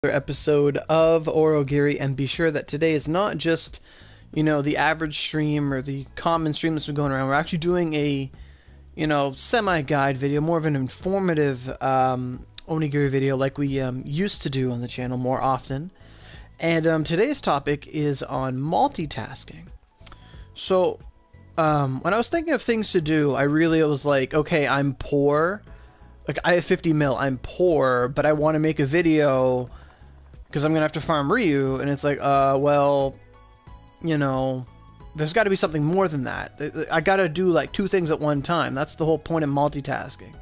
Episode of Aurogiri, and be sure that today is not just, the average stream or the common stream that's been going around. We're actually doing a, semi-guide video, more of an informative onigiri video like we used to do on the channel more often. And today's topic is on multitasking. So, when I was thinking of things to do, I really was like, okay, I'm poor. Like, I have 50 mil, I'm poor, but I want to make a video because I'm going to have to farm Ryu, and it's like, well, there's got to be something more than that. I got to do, like, two things at one time. That's the whole point of multitasking.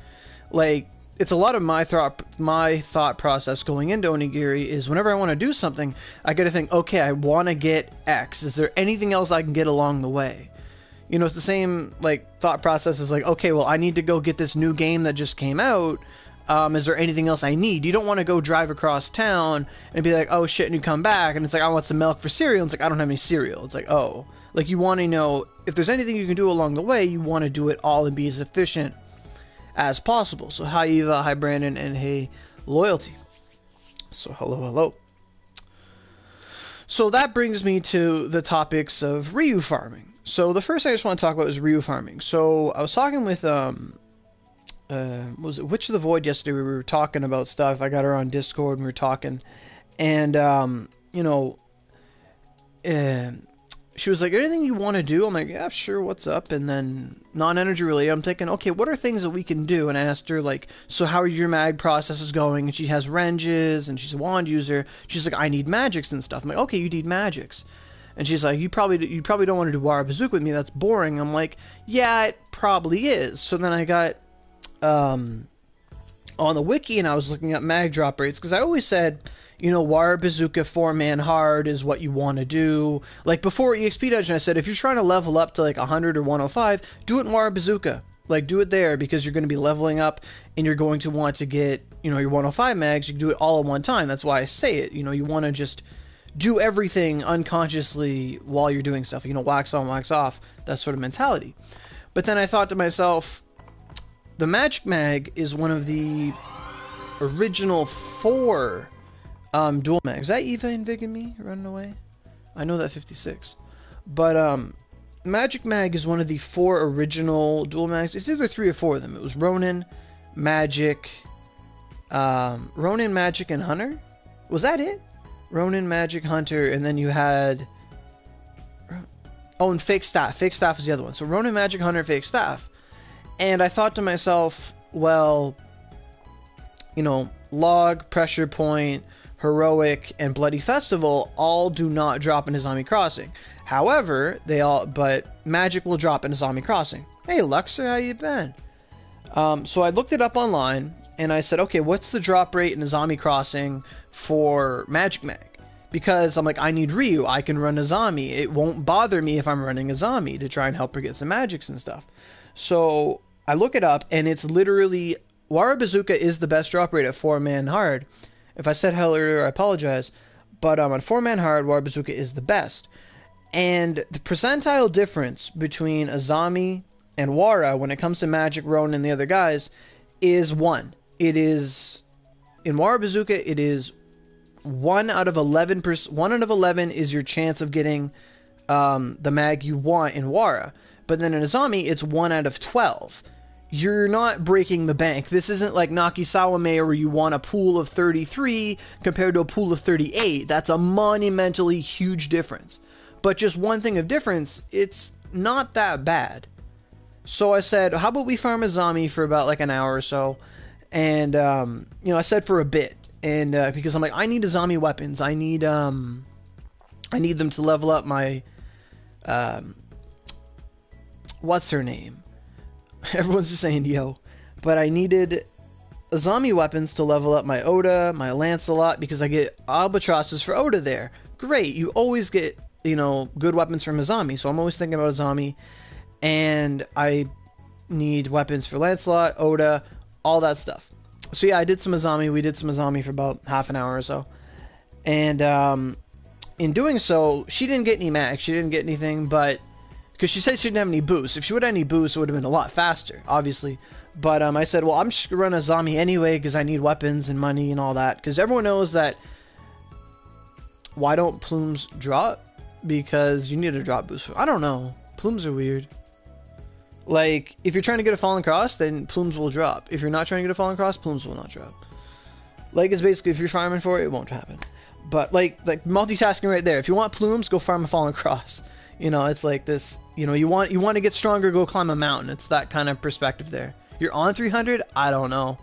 Like, it's a lot of my thought process going into Onigiri is whenever I want to do something, I got to think, okay, I want to get X. Is there anything else I can get along the way? It's the same, like, thought process as, like, okay, well, I need to go get this new game that just came out. Is there anything else I need? You don't want to go drive across town and be like, oh shit, and you come back and it's like, I want some milk for cereal. And it's like, I don't have any cereal. It's like, oh. Like, you want to know, if there's anything you can do along the way, you want to do it all and be as efficient as possible. So hi Eva, hi Brandon, and hey Loyalty. So hello. So that brings me to the topics of Ryu farming. So the first thing I just want to talk about is Ryu farming. So I was talking with what was it, Witch of the Void yesterday. We were talking about stuff. I got her on Discord and we were talking, and she was like, anything you want to do? I'm like, yeah, sure, what's up? And then non-energy related, I'm thinking, okay, what are things that we can do? And I asked her, like, so how are your mag processes going? And she has ranges and she's a wand user. She's like, I need magics and stuff. I'm like, okay, you need magics. And she's like, you probably don't want to do Wara Bazooka with me. That's boring. I'm like, yeah, it probably is. So then I got on the wiki and I was looking at mag drop rates, because I always said, Wara Bazooka 4-man hard is what you want to do. Like, before EXP Dungeon, I said, if you're trying to level up to like 100 or 105, do it in Wara Bazooka. Like, do it there, because you're going to be leveling up and you're going to want to get, your 105 mags. You can do it all at one time. That's why I say it. You want to just do everything unconsciously while you're doing stuff. Wax on, wax off, that sort of mentality. But then I thought to myself, the Magic Mag is one of the original 4 dual mags. Is that Eva and Vig and me running away? I know that 56. But Magic Mag is one of the 4 original dual mags. It's either 3 or 4 of them. It was Ronin, Magic, and Hunter? Was that it? Ronin, Magic, Hunter, and then you had... Oh, and Fake Staff. Fake Staff is the other one. So Ronin, Magic, Hunter, Fake Staff. And I thought to myself, well, Log, Pressure Point, Heroic, and Bloody Festival all do not drop in Azami Crossing. However, but Magic will drop in Azami Crossing. Hey, Luxor, how you been? So I looked it up online, and I said, okay, what's the drop rate in Azami Crossing for Magic Mag? Because I'm like, I need Ryu. I can run Azami. It won't bother me if I'm running Azami to try and help her get some magics and stuff. So I look it up, and it's literally, Wara Bazooka is the best drop rate at 4-man hard. If I said hell earlier, I apologize. But on 4-man hard, Wara Bazooka is the best. And the percentile difference between Azami and Wara when it comes to Magic, Ronin, and the other guys is 1. It is, in Wara Bazooka, it is 1 out of 11%. 1 out of 11 is your chance of getting the mag you want in Wara. But then in Azami, it's 1 out of 12. You're not breaking the bank. This isn't like Nakisawa Mayor where you want a pool of 33 compared to a pool of 38. That's a monumentally huge difference. But just one thing of difference, it's not that bad. So I said, how about we farm Azami for about like an hour or so? And, I said for a bit. And because I'm like, I need Azami weapons. I need them to level up my... what's her name? Everyone's just saying yo. But I needed Azami weapons to level up my Oda, my Lancelot, because I get albatrosses for Oda there. Great, you always get, good weapons from Azami, so I'm always thinking about Azami. And I need weapons for Lancelot, Oda, all that stuff. So yeah, I did some Azami. We did some Azami for about half an hour or so. And in doing so, she didn't get any max, she didn't get anything, but... because she said she didn't have any boosts. If she would have any boosts, it would have been a lot faster, obviously. But I said, well, I'm just going to run Azami anyway because I need weapons and money and all that. Because everyone knows that Why don't plumes drop? Because you need a drop boost. I don't know. Plumes are weird. Like, if you're trying to get a falling cross, then plumes will drop. If you're not trying to get a falling cross, plumes will not drop. Like, it's basically, if you're farming for it, it won't happen. But, like multitasking right there. If you want plumes, go farm a falling cross. You know, it's like this, you know, you want to get stronger, go climb a mountain. It's that kind of perspective there. You're on 300? I don't know.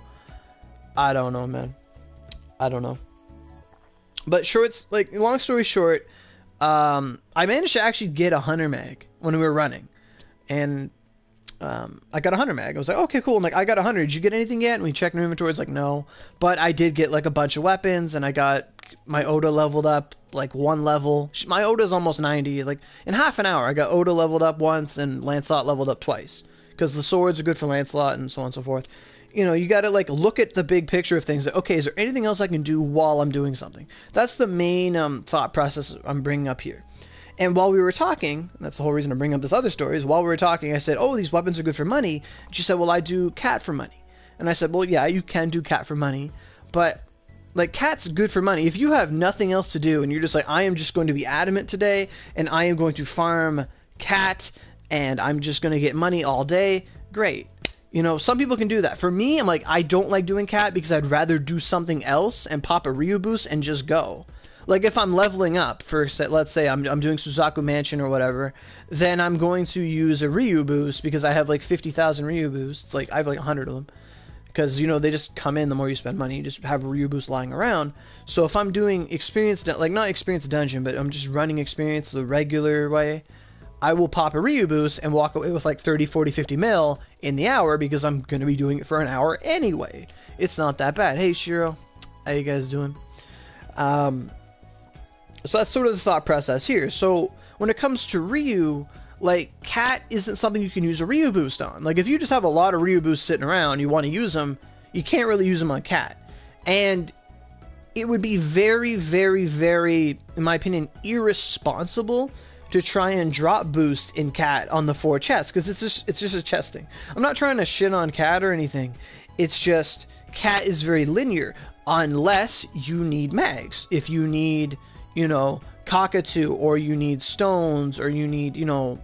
I don't know, man. I don't know. But shorts, like, long story short, I managed to actually get a hunter mag when we were running, and I got a hunter mag. I was like, okay, cool. I'm like, I got 100. Did you get anything yet? And we checked our inventory. It's like, no, but I did get like a bunch of weapons, and I got my Oda leveled up like 1 level. My Oda's almost 90. Like in half an hour, I got Oda leveled up once and Lancelot leveled up twice, because the swords are good for Lancelot and so on and so forth. You know, you got to like look at the big picture of things. Like, okay, is there anything else I can do while I'm doing something? That's the main thought process I'm bringing up here. And while we were talking, that's the whole reason I'm bringing up this other story, is while we were talking, I said, oh, these weapons are good for money. She said, well, I do cat for money. And I said, well, yeah, you can do cat for money, but like cat's good for money. If you have nothing else to do and you're just like, I am just going to be adamant today and I am going to farm cat and I'm just going to get money all day, great. You know, some people can do that. For me, I'm like, I don't like doing cat because I'd rather do something else and pop a Ryu boost and just go. Like if I'm leveling up for, let's say I'm doing Suzaku Mansion or whatever, then I'm going to use a Ryu boost because I have like 50,000 Ryu boosts. Like I have like 100 of them. Because, you know, they just come in the more you spend money. You just have a Ryu boost lying around. So if I'm doing experience, like not experience dungeon, but I'm just running experience the regular way, I will pop a Ryu boost and walk away with like 30, 40, 50 mil in the hour because I'm going to be doing it for an hour anyway. It's not that bad. Hey, Shiro. How you guys doing? So that's sort of the thought process here. So when it comes to Ryu, like cat isn't something you can use a Ryu boost on. Like if you just have a lot of Ryu boosts sitting around, you want to use them, you can't really use them on cat. And it would be very, very, very, in my opinion, irresponsible to try and drop boost in cat on the 4 chests, because it's just a chest thing. I'm not trying to shit on cat or anything. It's just cat is very linear unless you need mags. If you need, you know, cockatoo, or you need stones, or you need, you know,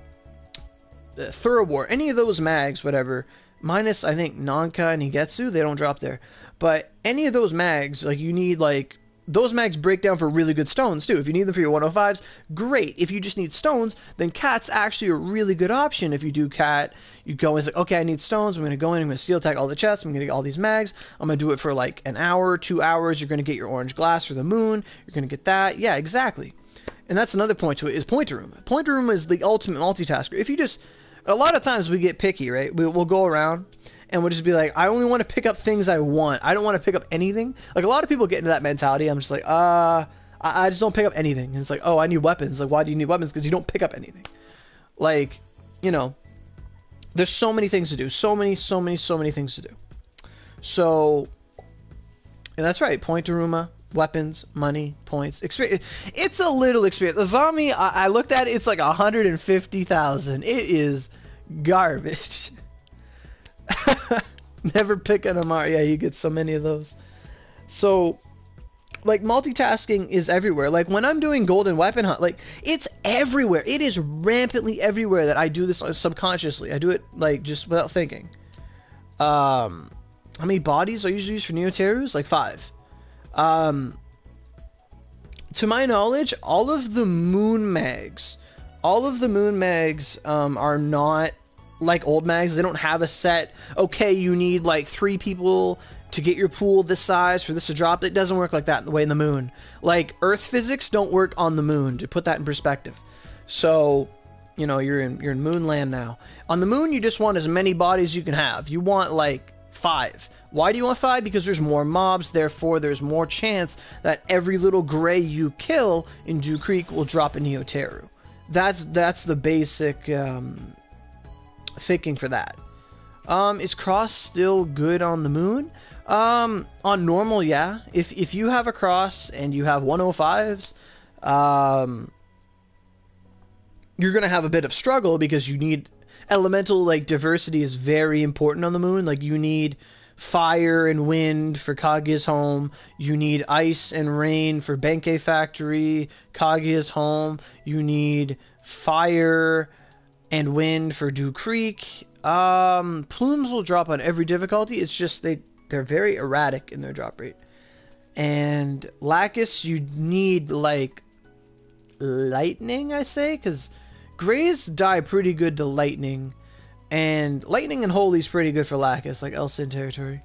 Thoroughbore, any of those mags, whatever, minus I think Nanka and Higetsu, they don't drop there, but any of those mags, like you need, like those mags break down for really good stones too. If you need them for your 105s, great. If you just need stones, then cat's actually a really good option. If you do cat, you go and it's like, okay, I need stones, I'm going to go in, I'm going to steel attack all the chests, I'm going to get all these mags, I'm going to do it for like an hour, 2 hours, you're going to get your orange glass for the moon, you're going to get that, yeah, exactly. And that's another point to it, is Pointer Room. Pointer Room is the ultimate multitasker. If you just, a lot of times we get picky, right? We'll go around and we'll just be like, I only want to pick up things I want. I don't want to pick up anything. Like a lot of people get into that mentality. I'm just like, I just don't pick up anything. And it's like, oh, I need weapons. Like, why do you need weapons? Because you don't pick up anything. Like, you know, there's so many things to do. So many things to do. So, and that's right. Pointeruma, weapons, money, points, experience. It's a little experience. The zombie, I looked at it, it's like 150,000. It is garbage. Never pick an Amar. Yeah, you get so many of those. So, like, multitasking is everywhere. Like, when I'm doing golden weapon hunt, like, it's everywhere. It is rampantly everywhere that I do this subconsciously. I do it, like, just without thinking. How many bodies are usually used for Neoterus? Like, 5. To my knowledge, all of the moon mags are not like old mags. They don't have a set, okay, you need like 3 people to get your pool this size for this to drop. It doesn't work like that the way in the moon. Like earth physics don't work on the moon, to put that in perspective. So, you know, you're in moonland now. On the moon, you just want as many bodies you can have. You want like 5. Why do you want 5? Because there's more mobs, therefore there's more chance that every little gray you kill in Dew Creek will drop a Neoteru. That's the basic thinking for that. Is cross still good on the moon? On normal, yeah. If you have a cross and you have 105s, you're gonna have a bit of struggle because you need elemental, like, diversity is very important on the moon. Like, you need fire and wind for Kaguya's home. You need ice and rain for Benkei Factory, Kaguya's home. You need fire and wind for Dew Creek. Plumes will drop on every difficulty. It's just they're very erratic in their drop rate. And Lacus, you need like lightning, I say, because Grays die pretty good to lightning. And lightning and holy's pretty good for Lacus, like Elsin territory.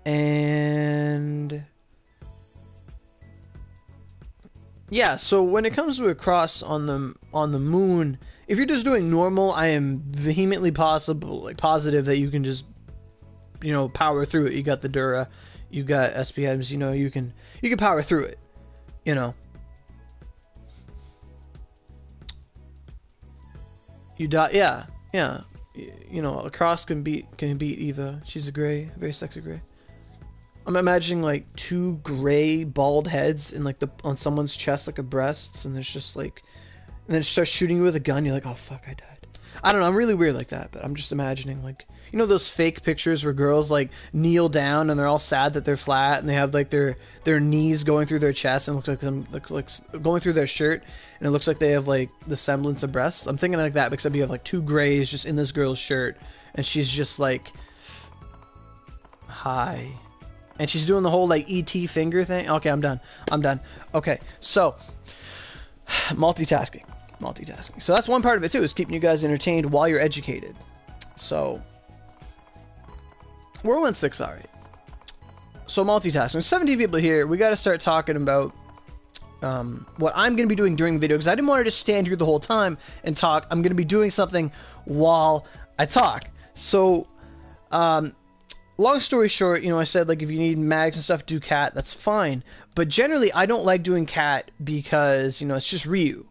And yeah, so when it comes to a cross on the moon, if you're just doing normal, I am vehemently positive that you can just, you know, power through it. You got the Dura, you got SPMs, you know, you can power through it, you know. You die, yeah. You know, a cross can beat Eva. She's a gray, very sexy gray. I'm imagining like two gray bald heads in like on someone's chest, like a breasts, and there's just like, and then it starts shooting you with a gun. You're like, oh fuck, I died. I don't know. I'm really weird like that, but I'm just imagining, like, you know, those fake pictures where girls like kneel down and they're all sad that they're flat and they have like their knees going through their chest and looks like going through their shirt, and it looks like they have like the semblance of breasts. I'm thinking like that, except you have like two grays just in this girl's shirt, and she's just like, hi. And she's doing the whole like ET finger thing. Okay, I'm done. Okay, so multitasking. So that's one part of it too, is keeping you guys entertained while you're educated. So we're 1-6, alright. So multitasking. There's 17 people here. We got to start talking about what I'm going to be doing during the video, because I didn't want to just stand here the whole time and talk. I'm going to be doing something while I talk. So long story short, you know, I said, like, if you need mags and stuff, do cat. That's fine. But generally, I don't like doing cat because, you know, it's just Ryu.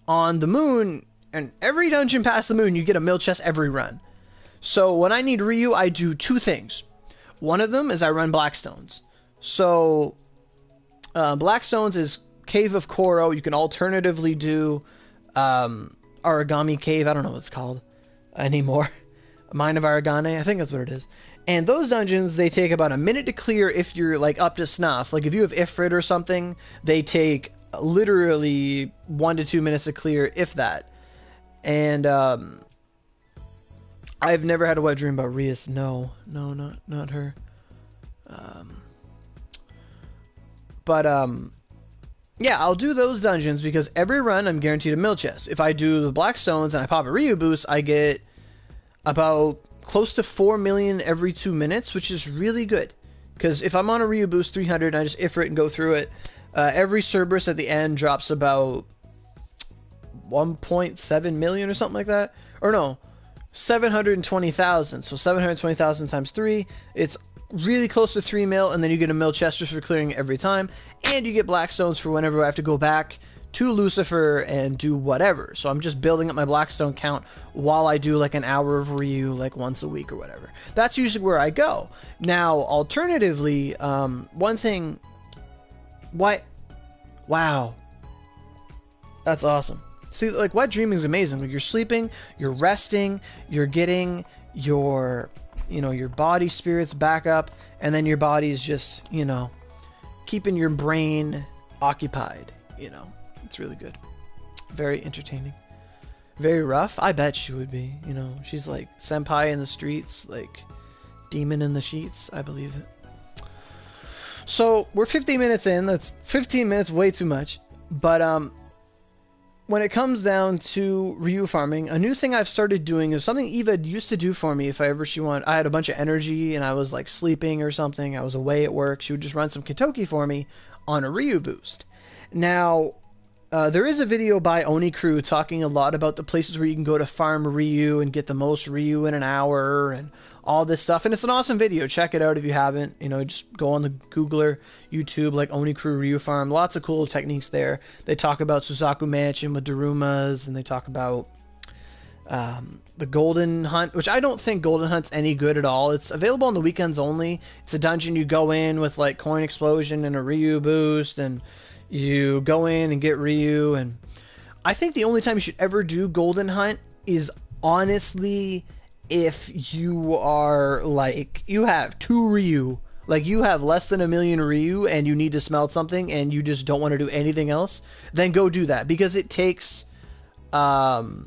On the moon, and every dungeon past the moon, you get a mill chest every run. So when I need Ryu, I do two things. One of them is I run Blackstones. So Blackstones is Cave of Koro. You can alternatively do Origami Cave. I don't know what it's called anymore. Mine of Aragane. I think that's what it is. And those dungeons, they take about a minute to clear if you're like up to snuff. Like if you have Ifrit or something, they take literally 1 to 2 minutes to clear, if that. And I've never had a wet dream about Rias. No, not her. Yeah, I'll do those dungeons because every run I'm guaranteed a mill chest. If I do the Blackstones and I pop a Ryu boost, I get about close to 4 million every 2 minutes, which is really good. Because if I'm on a Ryu boost 300 and I just Ifrit and go through it, every Cerberus at the end drops about 1.7 million or something like that. Or no, 720,000. So 720,000 times 3, it's really close to 3 mil, and then you get a mill chest just for clearing every time, and you get Blackstones for whenever I have to go back to Lucifer and do whatever. So I'm just building up my Blackstone count while I do like an hour of Ryu like once a week or whatever. That's usually where I go. Now, alternatively, one thing... What? Wow. That's awesome. See, like, wet dreaming is amazing. Like, you're sleeping, you're resting, you're getting your, you know, your body spirits back up, and then your body's just, you know, keeping your brain occupied, you know. It's really good. Very entertaining. Very rough. I bet she would be, you know. She's like senpai in the streets, like demon in the sheets. I believe it. So we're 15 minutes in. That's 15 minutes, way too much. But when it comes down to Ryu farming, a new thing I've started doing is something Eva used to do for me if she wanted. I had a bunch of energy and I was like sleeping or something. I was away at work. She would just run some Kitoki for me on a Ryu boost. Now, there is a video by Oni Crew talking a lot about the places where you can go to farm Ryu and get the most Ryu in an hour and all this stuff. And it's an awesome video. Check it out if you haven't. You know, just go on the Googler, YouTube, like Oni Crew Ryu Farm. Lots of cool techniques there. They talk about Suzaku Mansion with Darumas, and they talk about the Golden Hunt, which I don't think Golden Hunt's any good at all. It's available on the weekends only. It's a dungeon you go in with like Coin Explosion and a Ryu boost, and you go in and get Ryu. And I think the only time you should ever do Golden Hunt is honestly if you are like, you have 2 Ryu, like you have less than 1,000,000 Ryu and you need to smelt something and you just don't want to do anything else, then go do that, because it takes Ryu,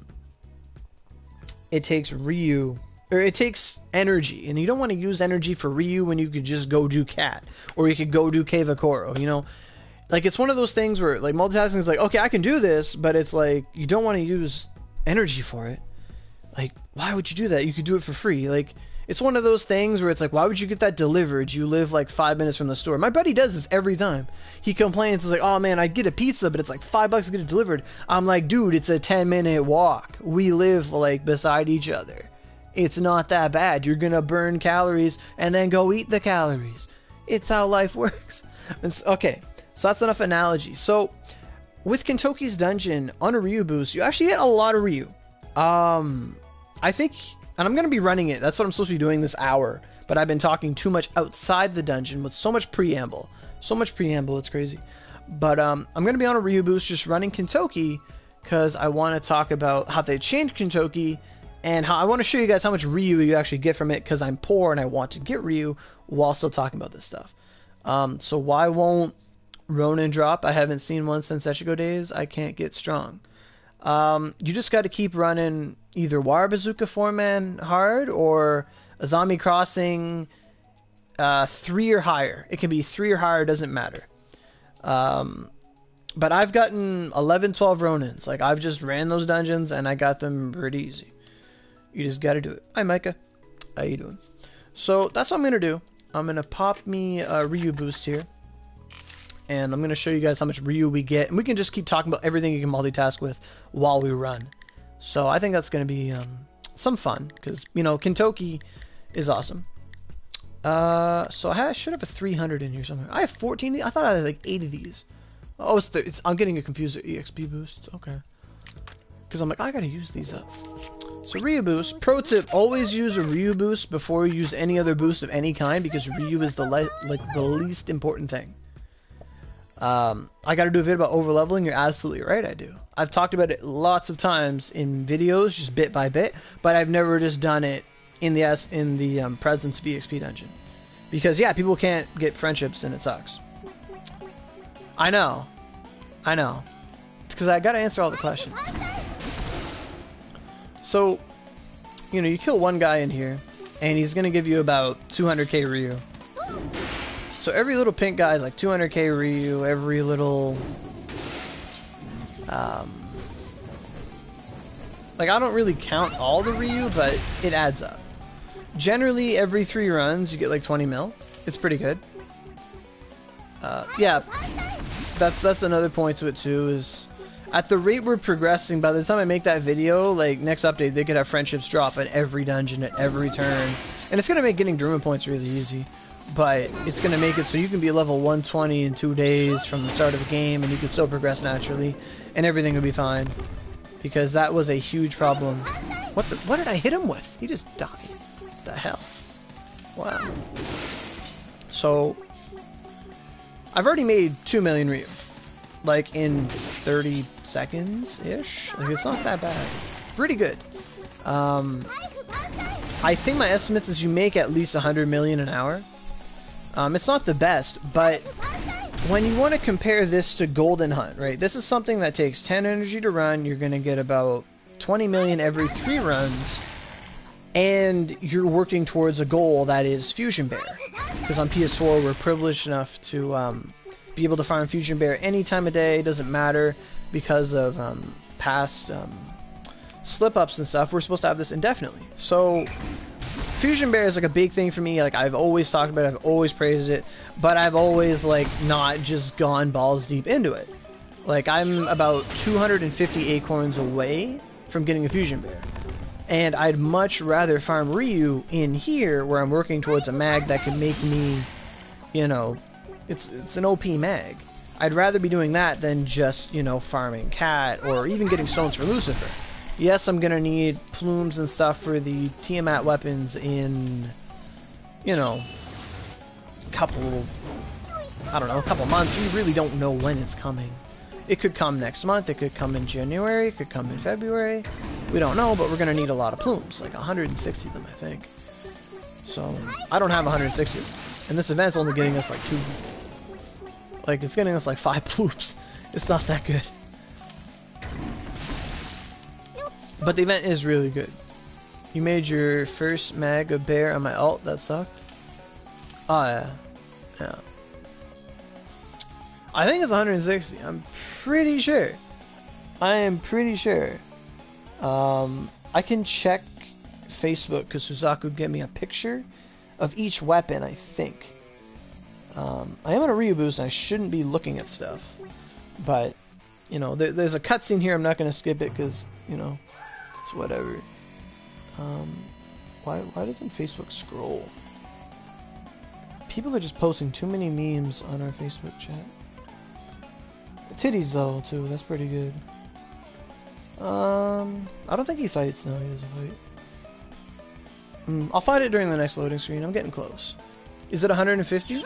or it takes energy, and you don't want to use energy for Ryu when you could just go do Cat, or you could go do Cave of Koro, you know? Like, it's one of those things where, like, multitasking is like, okay, I can do this, but it's like, you don't want to use energy for it. Like, why would you do that? You could do it for free. Like, it's one of those things where it's like, why would you get that delivered? You live like 5 minutes from the store. My buddy does this every time. He complains, it's like, oh man, I get a pizza, but it's like $5 to get it delivered. I'm like, dude, it's a 10-minute walk. We live like beside each other. It's not that bad. You're gonna burn calories and then go eat the calories. It's how life works. Okay, so that's enough analogy. So with Kintoki's dungeon on a Ryu boost, you actually get a lot of Ryu. I think, and I'm going to be running it, that's what I'm supposed to be doing this hour, but I've been talking too much outside the dungeon with so much preamble, it's crazy. But I'm going to be on a Ryu boost just running Kintoki, because I want to talk about how they changed Kintoki, and how I want to show you guys how much Ryu you actually get from it, because I'm poor and I want to get Ryu while still talking about this stuff. So why won't Ronin drop? I haven't seen one since Echigo days. I can't get strong. You just got to keep running either Wire Bazooka 4-man hard or Azami Crossing 3 or higher. It can be 3 or higher, doesn't matter. But I've gotten 11, 12 Ronins. Like, I've just ran those dungeons and I got them pretty easy. You just got to do it. Hi, Micah. How you doing? So that's what I'm going to do. I'm going to pop me a Ryu boost here. And I'm going to show you guys how much Ryu we get. And we can just keep talking about everything you can multitask with while we run. So I think that's going to be some fun. Because, you know, Kintoki is awesome. So I should have a 300 in here somewhere. I have 14. I thought I had like 8 of these. Oh, I'm getting confused with EXP boosts. Okay. Because I'm like, I got to use these up. So Ryu boost. Pro tip, always use a Ryu boost before you use any other boost of any kind. Because Ryu is the least important thing. I gotta do a video about overleveling. You're absolutely right, I do. I've talked about it lots of times in videos, just bit by bit, but I've never just done it in the presence of EXP dungeon, because yeah, people can't get friendships and it sucks. I know. It's because I gotta answer all the questions. So, you know, you kill one guy in here, and he's gonna give you about 200k Ryu. So every little pink guy is like 200k Ryu, every little... like, I don't really count all the Ryu, but it adds up. Generally, every 3 runs, you get like 20 mil. It's pretty good. Yeah, that's another point to it too, is... at the rate we're progressing, by the time I make that video, like, next update, they could have friendships drop at every dungeon, at every turn. And it's going to make getting Druma points really easy. But it's going to make it so you can be level 120 in 2 days from the start of the game, and you can still progress naturally, and everything will be fine. Because that was a huge problem. What did I hit him with? He just died. What the hell? Wow. So, I've already made 2 million Ryu. Like, in 30 seconds-ish? Like, it's not that bad. It's pretty good. I think my estimates is you make at least 100 million an hour. It's not the best, but when you want to compare this to Golden Hunt, right? This is something that takes 10 energy to run. You're going to get about 20 million every 3 runs. And you're working towards a goal that is Fusion Bear. Because on PS4, we're privileged enough to be able to farm Fusion Bear any time of day. It doesn't matter because of past slip-ups and stuff. We're supposed to have this indefinitely. So... Fusion Bear is like a big thing for me. Like, I've always talked about it, I've always praised it, but I've always like not just gone balls deep into it. Like, I'm about 250 acorns away from getting a Fusion Bear, and I'd much rather farm Ryu in here where I'm working towards a mag that can make me, you know, it's an OP mag. I'd rather be doing that than just, you know, farming Cat or even getting stones for Lucifer. Yes, I'm gonna need plumes and stuff for the Tiamat weapons in, you know, a couple months. We really don't know when it's coming. It could come next month, it could come in January, it could come in February. We don't know, but we're going to need a lot of plumes, like 160 of them, I think. So, I don't have 160 of them. And this event's only getting us like 2. Like, it's getting us like 5 plumes. It's not that good. But the event is really good. You made your first mega bear on my ult, that sucked. Oh, yeah. Yeah. I think it's 160. I'm pretty sure. I am pretty sure. I can check Facebook because Suzaku gave me a picture of each weapon, I think. I am on a reboost and I shouldn't be looking at stuff. But, you know, there's a cutscene here. I'm not going to skip it because, you know, it's whatever. Why doesn't Facebook scroll? People are just posting too many memes on our Facebook chat. Titties though too, that's pretty good. I don't think he fights. No, he doesn't fight. I'll fight it during the next loading screen. I'm getting close. Is it 150?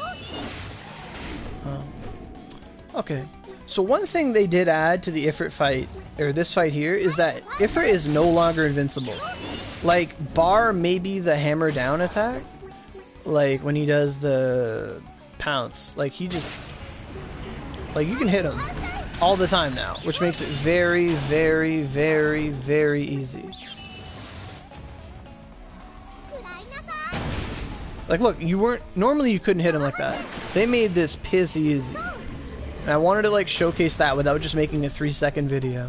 Okay. So one thing they did add to the Ifrit fight, or this fight here, is that Ifrit is no longer invincible. Like, bar maybe the hammer down attack, like when he does the pounce, like he just, like you can hit him all the time now, which makes it very, very, very, very easy. Like look, normally you couldn't hit him like that. They made this piss easy. And I wanted to like showcase that without just making a 3-second video.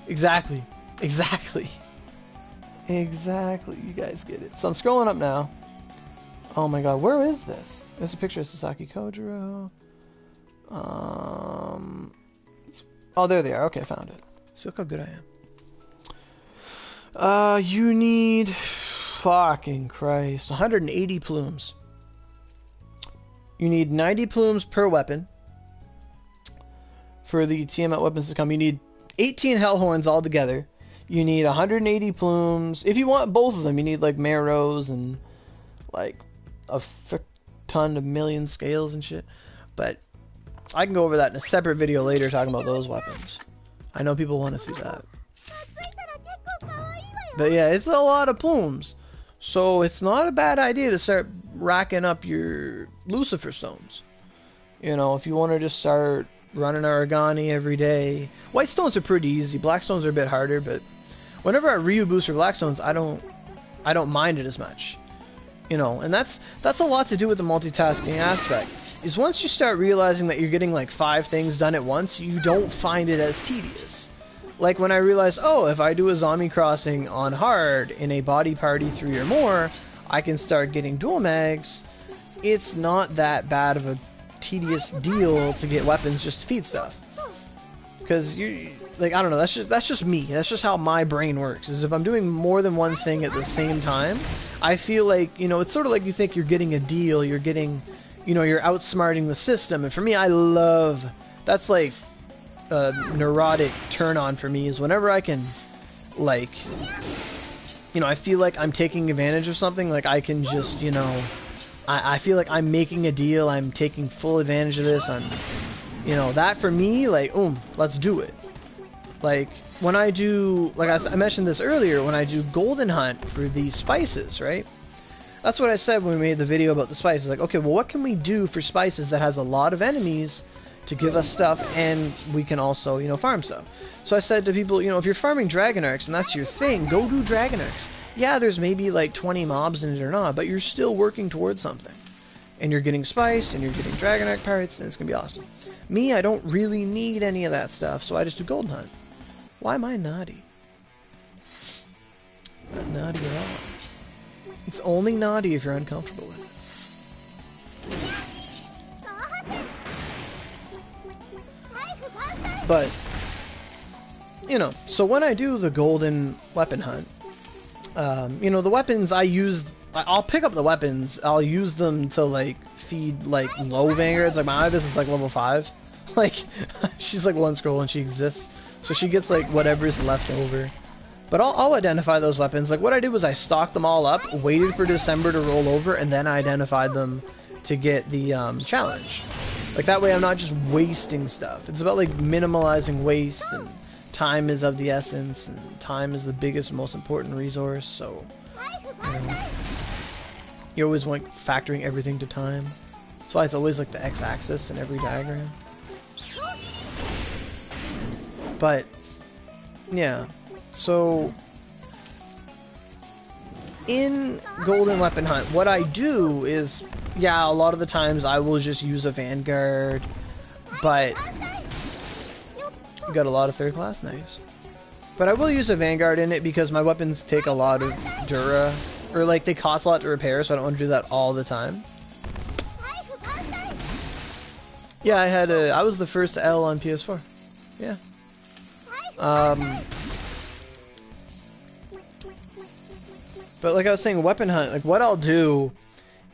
Exactly. Exactly. Exactly. You guys get it. So I'm scrolling up now. Oh my god, where is this? There's a picture of Sasaki Kojiro. Oh, there they are. Okay, I found it. See, look how good I am. You need... Fucking Christ. 180 plumes. You need 90 plumes per weapon. For the Tiamat weapons to come, you need 18 Hellhorns altogether. You need 180 plumes. If you want both of them, you need like marrows and like a ton of million scales and shit. But I can go over that in a separate video later talking about those weapons. I know people want to see that. But yeah, it's a lot of plumes. So it's not a bad idea to start racking up your Lucifer stones. You know, if you want to just start running Aragani every day. White stones are pretty easy. Black stones are a bit harder, but whenever I Ryu boost for black stones, I don't mind it as much. You know, and that's a lot to do with the multitasking aspect. Is once you start realizing that you're getting like 5 things done at once, you don't find it as tedious. Like when I realized, oh, if I do a zombie crossing on hard in a body party 3 or more, I can start getting dual mags. It's not that bad of a tedious deal to get weapons just to feed stuff. Because you, like, I don't know, that's just me. That's just how my brain works. Is if I'm doing more than one thing at the same time, I feel like, you know, it's sort of like you think you're getting a deal, you're getting, you know, you're outsmarting the system. And for me, I love, that's like a neurotic turn on for me, is whenever I can, like, you know, I feel like I'm taking advantage of something, like I can just, you know, I feel like I'm making a deal, I'm taking full advantage of this, I'm, you know, that for me, like, let's do it. Like, when I do, like I mentioned this earlier, when I do golden hunt for these spices, right? That's what I said when we made the video about the spices. Like, okay, well, what can we do for spices that has a lot of enemies to give us stuff, and we can also, you know, farm stuff? So I said to people, you know, if you're farming Dragon Arcs and that's your thing, go do Dragon Arcs. Yeah, there's maybe like 20 mobs in it or not, but you're still working towards something. And you're getting spice, and you're getting Dragon Arc parrots, and it's going to be awesome. Me, I don't really need any of that stuff, so I just do Golden Hunt. Why am I naughty? Not naughty at all. It's only naughty if you're uncomfortable with it. But, you know, so when I do the golden weapon hunt, you know, the weapons I use, I'll pick up the weapons, I'll use them to, like, feed, like, low vanguards. Like, my Ibis is, like, level 5. Like, she's, like, 1 scroll and she exists. So she gets, like, whatever's left over. But I'll identify those weapons. Like, what I did was I stocked them all up, waited for December to roll over, and then I identified them to get the challenge. Like that way I'm not just wasting stuff. It's about like minimalizing waste, and time is of the essence, and time is the biggest, most important resource, so you always want factoring everything to time. That's why it's always like the x-axis in every diagram. But yeah, so in Golden Weapon Hunt, what I do is, yeah, a lot of the times I will just use a Vanguard, but we got a lot of third class, nice. But I will use a Vanguard in it because my weapons take a lot of Dura, or like they cost a lot to repair, so I don't want to do that all the time. Yeah, I was the first L on PS4. Yeah. But like I was saying, Weapon Hunt, like what I'll do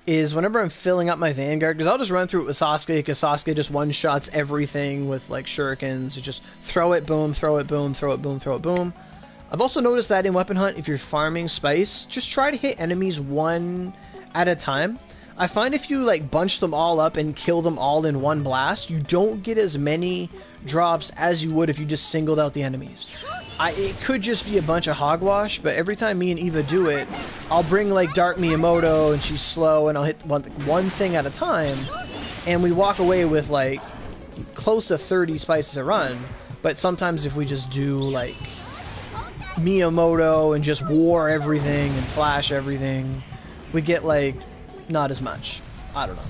is whenever I'm filling up my Vanguard, because I'll just run through it with Sasuke, because Sasuke just one-shots everything with like shurikens. You just throw it, boom, throw it, boom, throw it, boom, throw it, boom. I've also noticed that in Weapon Hunt, if you're farming spice, just try to hit enemies one at a time. I find if you like bunch them all up and kill them all in one blast, you don't get as many drops as you would if you just singled out the enemies. It could just be a bunch of hogwash, but every time me and Eva do it, I'll bring like Dark Miyamoto and she's slow, and I'll hit one thing at a time, and we walk away with like close to 30 spices a run. But sometimes if we just do like Miyamoto and just war everything and flash everything, we get like not as much. I don't know.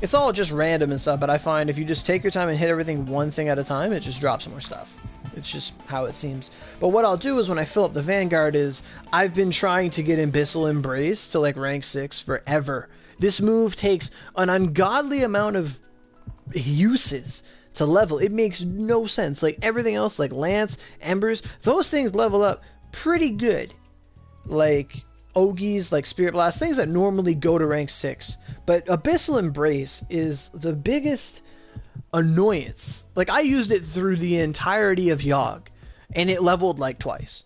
It's all just random and stuff, but I find if you just take your time and hit everything one thing at a time, it just drops more stuff. It's just how it seems. But what I'll do is when I fill up the Vanguard is, I've been trying to get Abyssal Embrace to like rank 6 forever. This move takes an ungodly amount of uses to level. It makes no sense. Like everything else, like Lance, Embers, those things level up pretty good. Like Ogies, like Spirit Blast, things that normally go to rank 6. But Abyssal Embrace is the biggest annoyance. Like I used it through the entirety of Yogg, and it leveled like twice.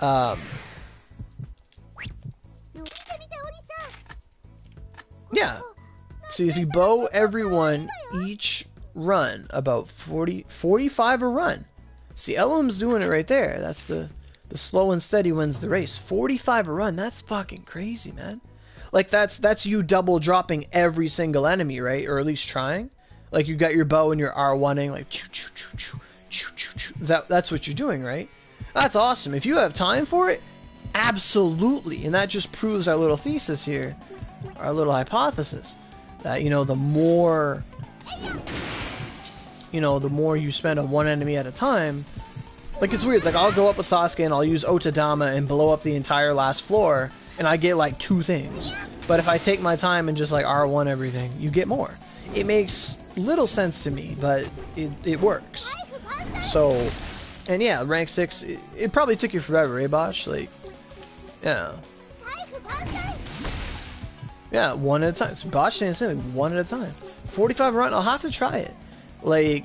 Yeah. So if you bow everyone each run about 45 a run. See, Elohim's doing it right there. That's the slow and steady wins the race. 45 a run. That's fucking crazy, man. Like that's you double dropping every single enemy, right? Or at least trying. Like you got your bow and you're R1ing like choo choo choo choo choo choo choo. That's what you're doing, right? That's awesome. If you have time for it, absolutely. And that just proves our little thesis here, our little hypothesis, that the more you spend on one enemy at a time. Like it's weird. Like I'll go up with Sasuke and I'll use Otadama and blow up the entire last floor, and I get like 2 things. But if I take my time and just like R1 everything, you get more. It makes little sense to me, but it works. So, and yeah, rank 6, it probably took you forever, eh, Botch? Like, yeah. Yeah, one at a time. So Botch didn't say like one at a time. 45 run, I'll have to try it. Like,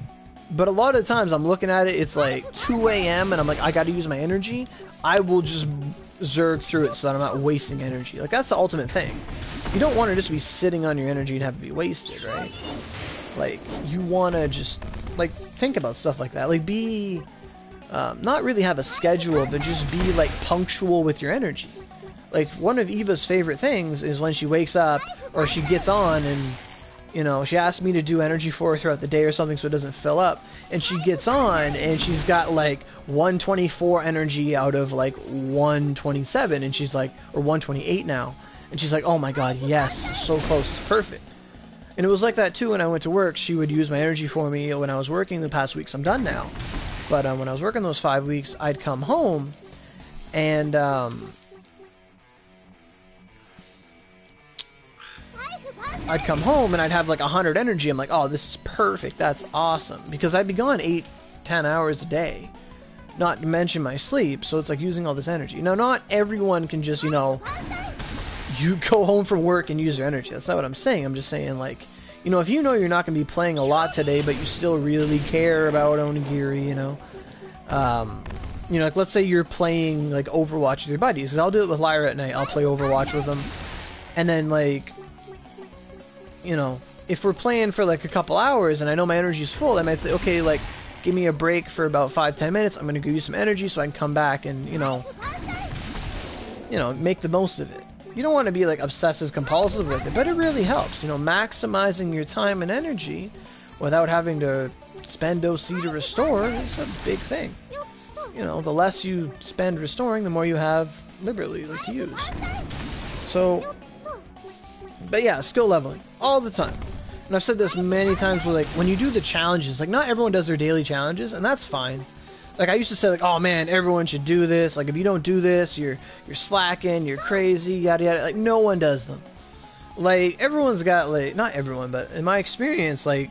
but a lot of times I'm looking at it, it's like 2 a.m. and I'm like, I gotta use my energy. I will just zerg through it so that I'm not wasting energy. Like, that's the ultimate thing. You don't want to just be sitting on your energy and have it be wasted, right? Like, you want to just, like, think about stuff like that. Like, be, not really have a schedule, but just be, like, punctual with your energy. Like, one of Eva's favorite things is when she wakes up, or she gets on, and, she asks me to do energy for her throughout the day or something so it doesn't fill up. And she gets on, and she's got, like, 124 energy out of, like, 127, and she's like, or 128 now. And she's like, oh my god, yes, so close, it's perfect. And it was like that too when I went to work. She would use my energy for me when I was working the past weeks. I'm done now. But when I was working those 5 weeks, I'd come home, and I'd have like 100 energy. I'm like, oh, this is perfect, that's awesome. Because I'd be gone 8-10 hours a day. Not to mention my sleep, so it's like using all this energy. Now, not everyone can just, you go home from work and use your energy. That's not what I'm saying. I'm just saying, like, if you know you're not going to be playing a lot today, but you still really care about Onigiri, like, let's say you're playing, like, Overwatch with your buddies. 'Cause I'll do it with Lyra at night. I'll play Overwatch with them. And then, like, if we're playing for like a couple hours and I know my energy's full, I might say, okay, like, give me a break for about 5-10 minutes. I'm gonna give you some energy so I can come back and, you know, make the most of it. You don't want to be like obsessive compulsive with it, but it really helps, you know, maximizing your time and energy without having to spend OC to restore is a big thing. You know, the less you spend restoring, the more you have liberally like to use. So, but yeah, skill leveling all the time. And I've said this many times where, like, when you do the challenges, like, not everyone does their daily challenges, and that's fine. Like, I used to say, like, oh man, everyone should do this. Like, if you don't do this, you're slacking, you're crazy, yada yada. Like, no one does them. Like, everyone's got, like, not everyone, but in my experience, like,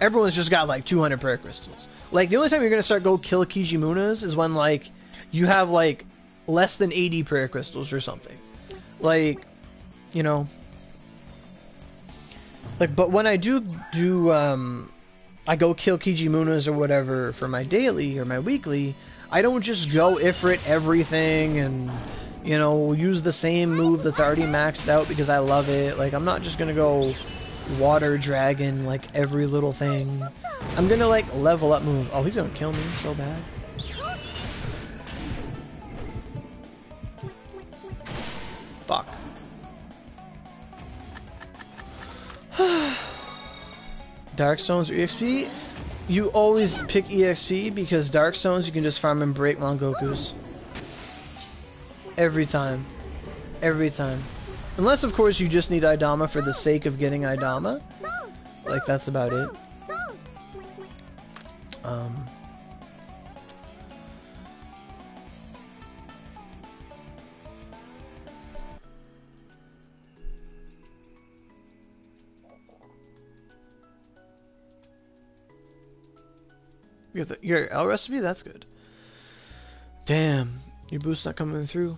everyone's just got like 200 prayer crystals. Like, the only time you're gonna start go kill Kijimunas is when, like, you have like less than 80 prayer crystals or something. Like, you know, like, but when I do I go kill Kijimunas or whatever for my daily or my weekly, I don't just go Ifrit everything and, you know, use the same move that's already maxed out because I love it. Like, I'm not just gonna go water dragon like every little thing. I'm gonna like level up moves. Oh, he's gonna kill me so bad. Fuck. Dark Stones or EXP? You always pick EXP because Dark Stones you can just farm and break Mongokus. Every time. Every time. Unless, of course, you just need Aidama for the sake of getting Aidama. Like, that's about it. Your L recipe? That's good. Damn. Your boost's not coming through.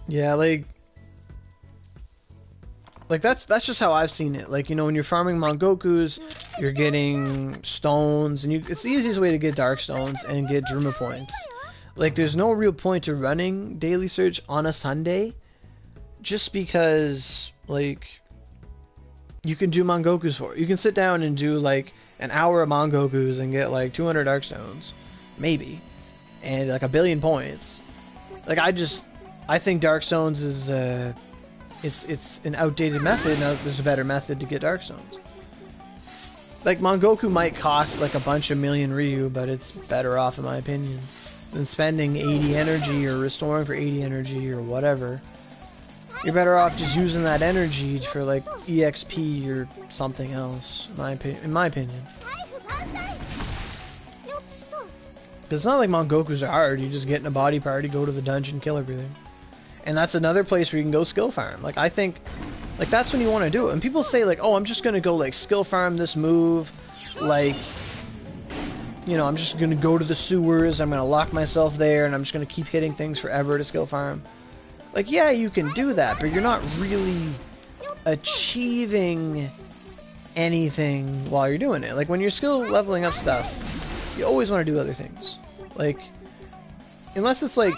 Yeah, like that's just how I've seen it. Like, you know, when you're farming Mongokus, you're getting stones, and it's the easiest way to get dark stones and get Druma points. Like, there's no real point to running daily search on a Sunday, just because, like, you can do Mongokus for it. You can sit down and do like an hour of Mongokus and get like 200 dark stones, maybe, and like 1 billion points. Like, I think Dark Stones is, it's an outdated method. Now there's a better method to get Dark Stones. Like, Mongoku might cost like a bunch of million Ryu, but it's better off, in my opinion, than spending 80 energy or restoring for 80 energy or whatever. You're better off just using that energy for like EXP or something else, in my opinion. It's not like Mongokus are hard. You just get in a body party, go to the dungeon, kill everything. And that's another place where you can go skill farm. Like, I think, like, that's when you want to do it. And people say, like, oh, I'm just going to go, like, skill farm this move. Like, you know, I'm just going to go to the sewers. I'm going to lock myself there. And I'm just going to keep hitting things forever to skill farm. Like, yeah, you can do that. But you're not really achieving anything while you're doing it. Like, when you're skill leveling up stuff, you always want to do other things. Like, unless it's like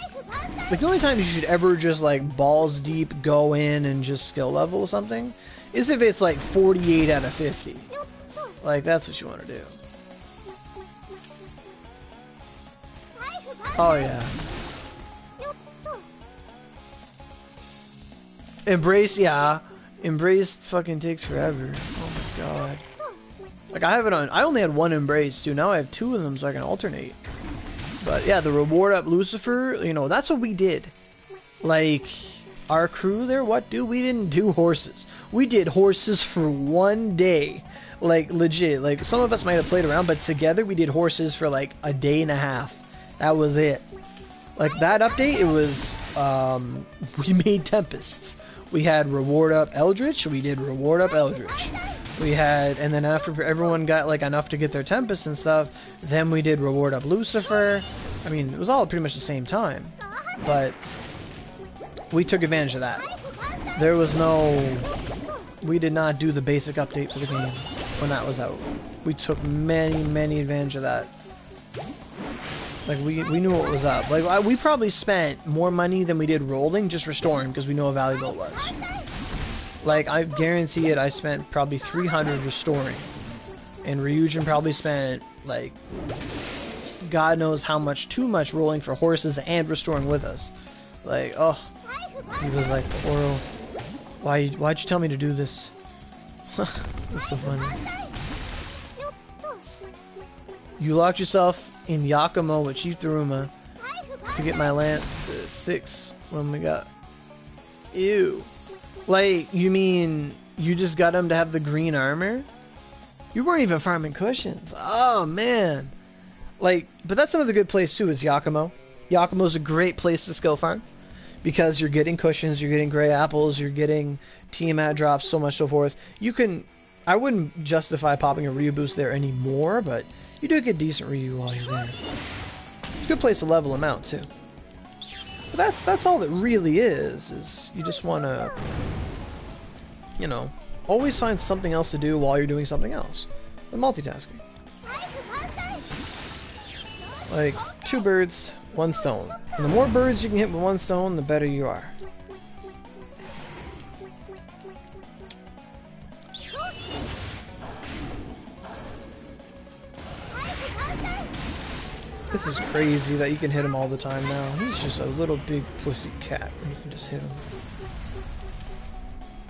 the only time you should ever just like balls deep go in and just skill level something is if it's like 48 out of 50. Like, that's what you want to do. Oh yeah. Embrace, yeah. Embrace fucking takes forever. Oh my god. Like, I have it on, I only had one Embrace too, now I have 2 of them so I can alternate. But yeah, the reward up Lucifer, you know, that's what we did. Like, our crew there, what, dude? We didn't do horses. We did horses for 1 day. Like, legit. Like, some of us might have played around, but together we did horses for like a day and a half. That was it. Like, that update, it was, we made Tempests. We had reward up Eldritch, we did reward up Eldritch. We had, and then after everyone got like enough to get their Tempest and stuff, then we did reward up Lucifer. I mean, it was all pretty much the same time, but we took advantage of that. There was no, we did not do the basic update for the game when that was out. We took many advantage of that. Like, we knew what was up. Like, we probably spent more money than we did rolling just restoring because we know how valuable it was. Like, I guarantee it, I spent probably 300 restoring. And Ryujin probably spent, like, God knows how much, too much rolling for horses and restoring with us. Like, oh. He was like, Oro, why'd you tell me to do this? That's so funny. You locked yourself in Yakumo with Chief Daruma to get my lance to 6 when we got... Ew. Like, you mean you just got him to have the green armor? You weren't even farming cushions. Oh, man. Like, but that's another good place, too, is Yakumo. Yakumo's a great place to skill farm. Because you're getting cushions, you're getting gray apples, you're getting Tiamat drops, so much so forth. You can... I wouldn't justify popping a Ryu boost there anymore, but you do get decent Ryu while you're there. It's a good place to level them out, too. But that's all it really is you just want to, you know, always find something else to do while you're doing something else. And multitasking. Like, 2 birds, 1 stone. And the more birds you can hit with 1 stone, the better you are. This is crazy that you can hit him all the time now. He's just a little big pussy cat and you can just hit him.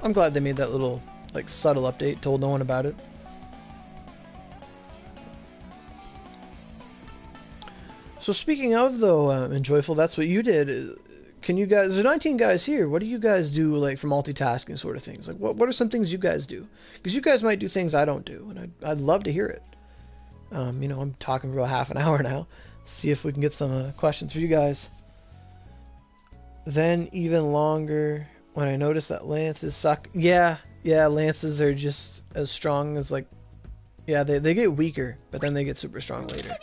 I'm glad they made that little, like, subtle update, told no one about it. So speaking of, though, Enjoyful, that's what you did. Can you guys, there's 19 guys here, what do you guys do, like, for multitasking sort of things? Like, what are some things you guys do? Because you guys might do things I don't do, and I'd love to hear it. You know, I'm talking for about half an hour now. See if we can get some questions for you guys. Then even longer when I notice that lances suck. Yeah, lances are just as strong as, like, yeah, they get weaker, but then they get super strong later.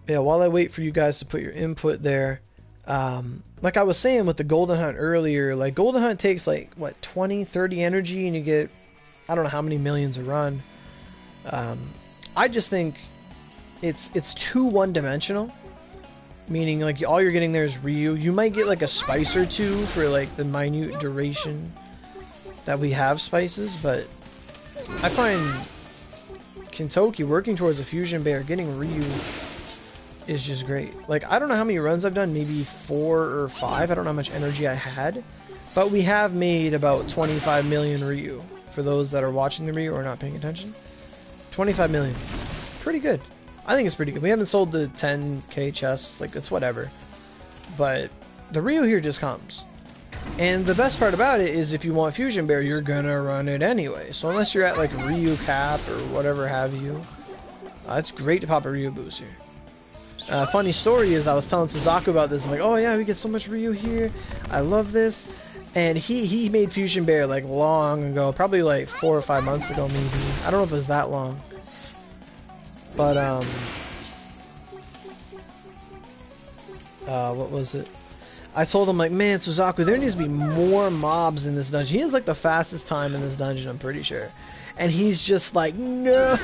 Yeah, while I wait for you guys to put your input there, like I was saying with the Golden Hunt earlier, like Golden Hunt takes like, what, 20, 30 energy and you get, I don't know how many millions a run. I just think it's too one-dimensional, meaning like all you're getting there is Ryu. You might get like a spice or two for like the minute duration that we have spices, but I find Kintoki working towards a fusion bear, getting Ryu is just great. Like, I don't know how many runs I've done, maybe 4 or 5. I don't know how much energy I had, but we have made about 25 million Ryu. For those that are watching the Ryu or not paying attention, 25 million. Pretty good. I think it's pretty good. We haven't sold the 10k chests, like, it's whatever. But the Ryu here just comes. And the best part about it is if you want Fusion Bear, you're gonna run it anyway. So unless you're at like Ryu Cap or whatever have you, it's great to pop a Ryu boost here. Funny story is I was telling Suzaku about this. I'm like, oh yeah, we get so much Ryu here. I love this. And he made Fusion Bear like long ago, probably like 4 or 5 months ago maybe. I don't know if it was that long. But what was it? I told him, like, man, Suzaku, there needs to be more mobs in this dungeon. He has like the fastest time in this dungeon, I'm pretty sure. And he's just like, no.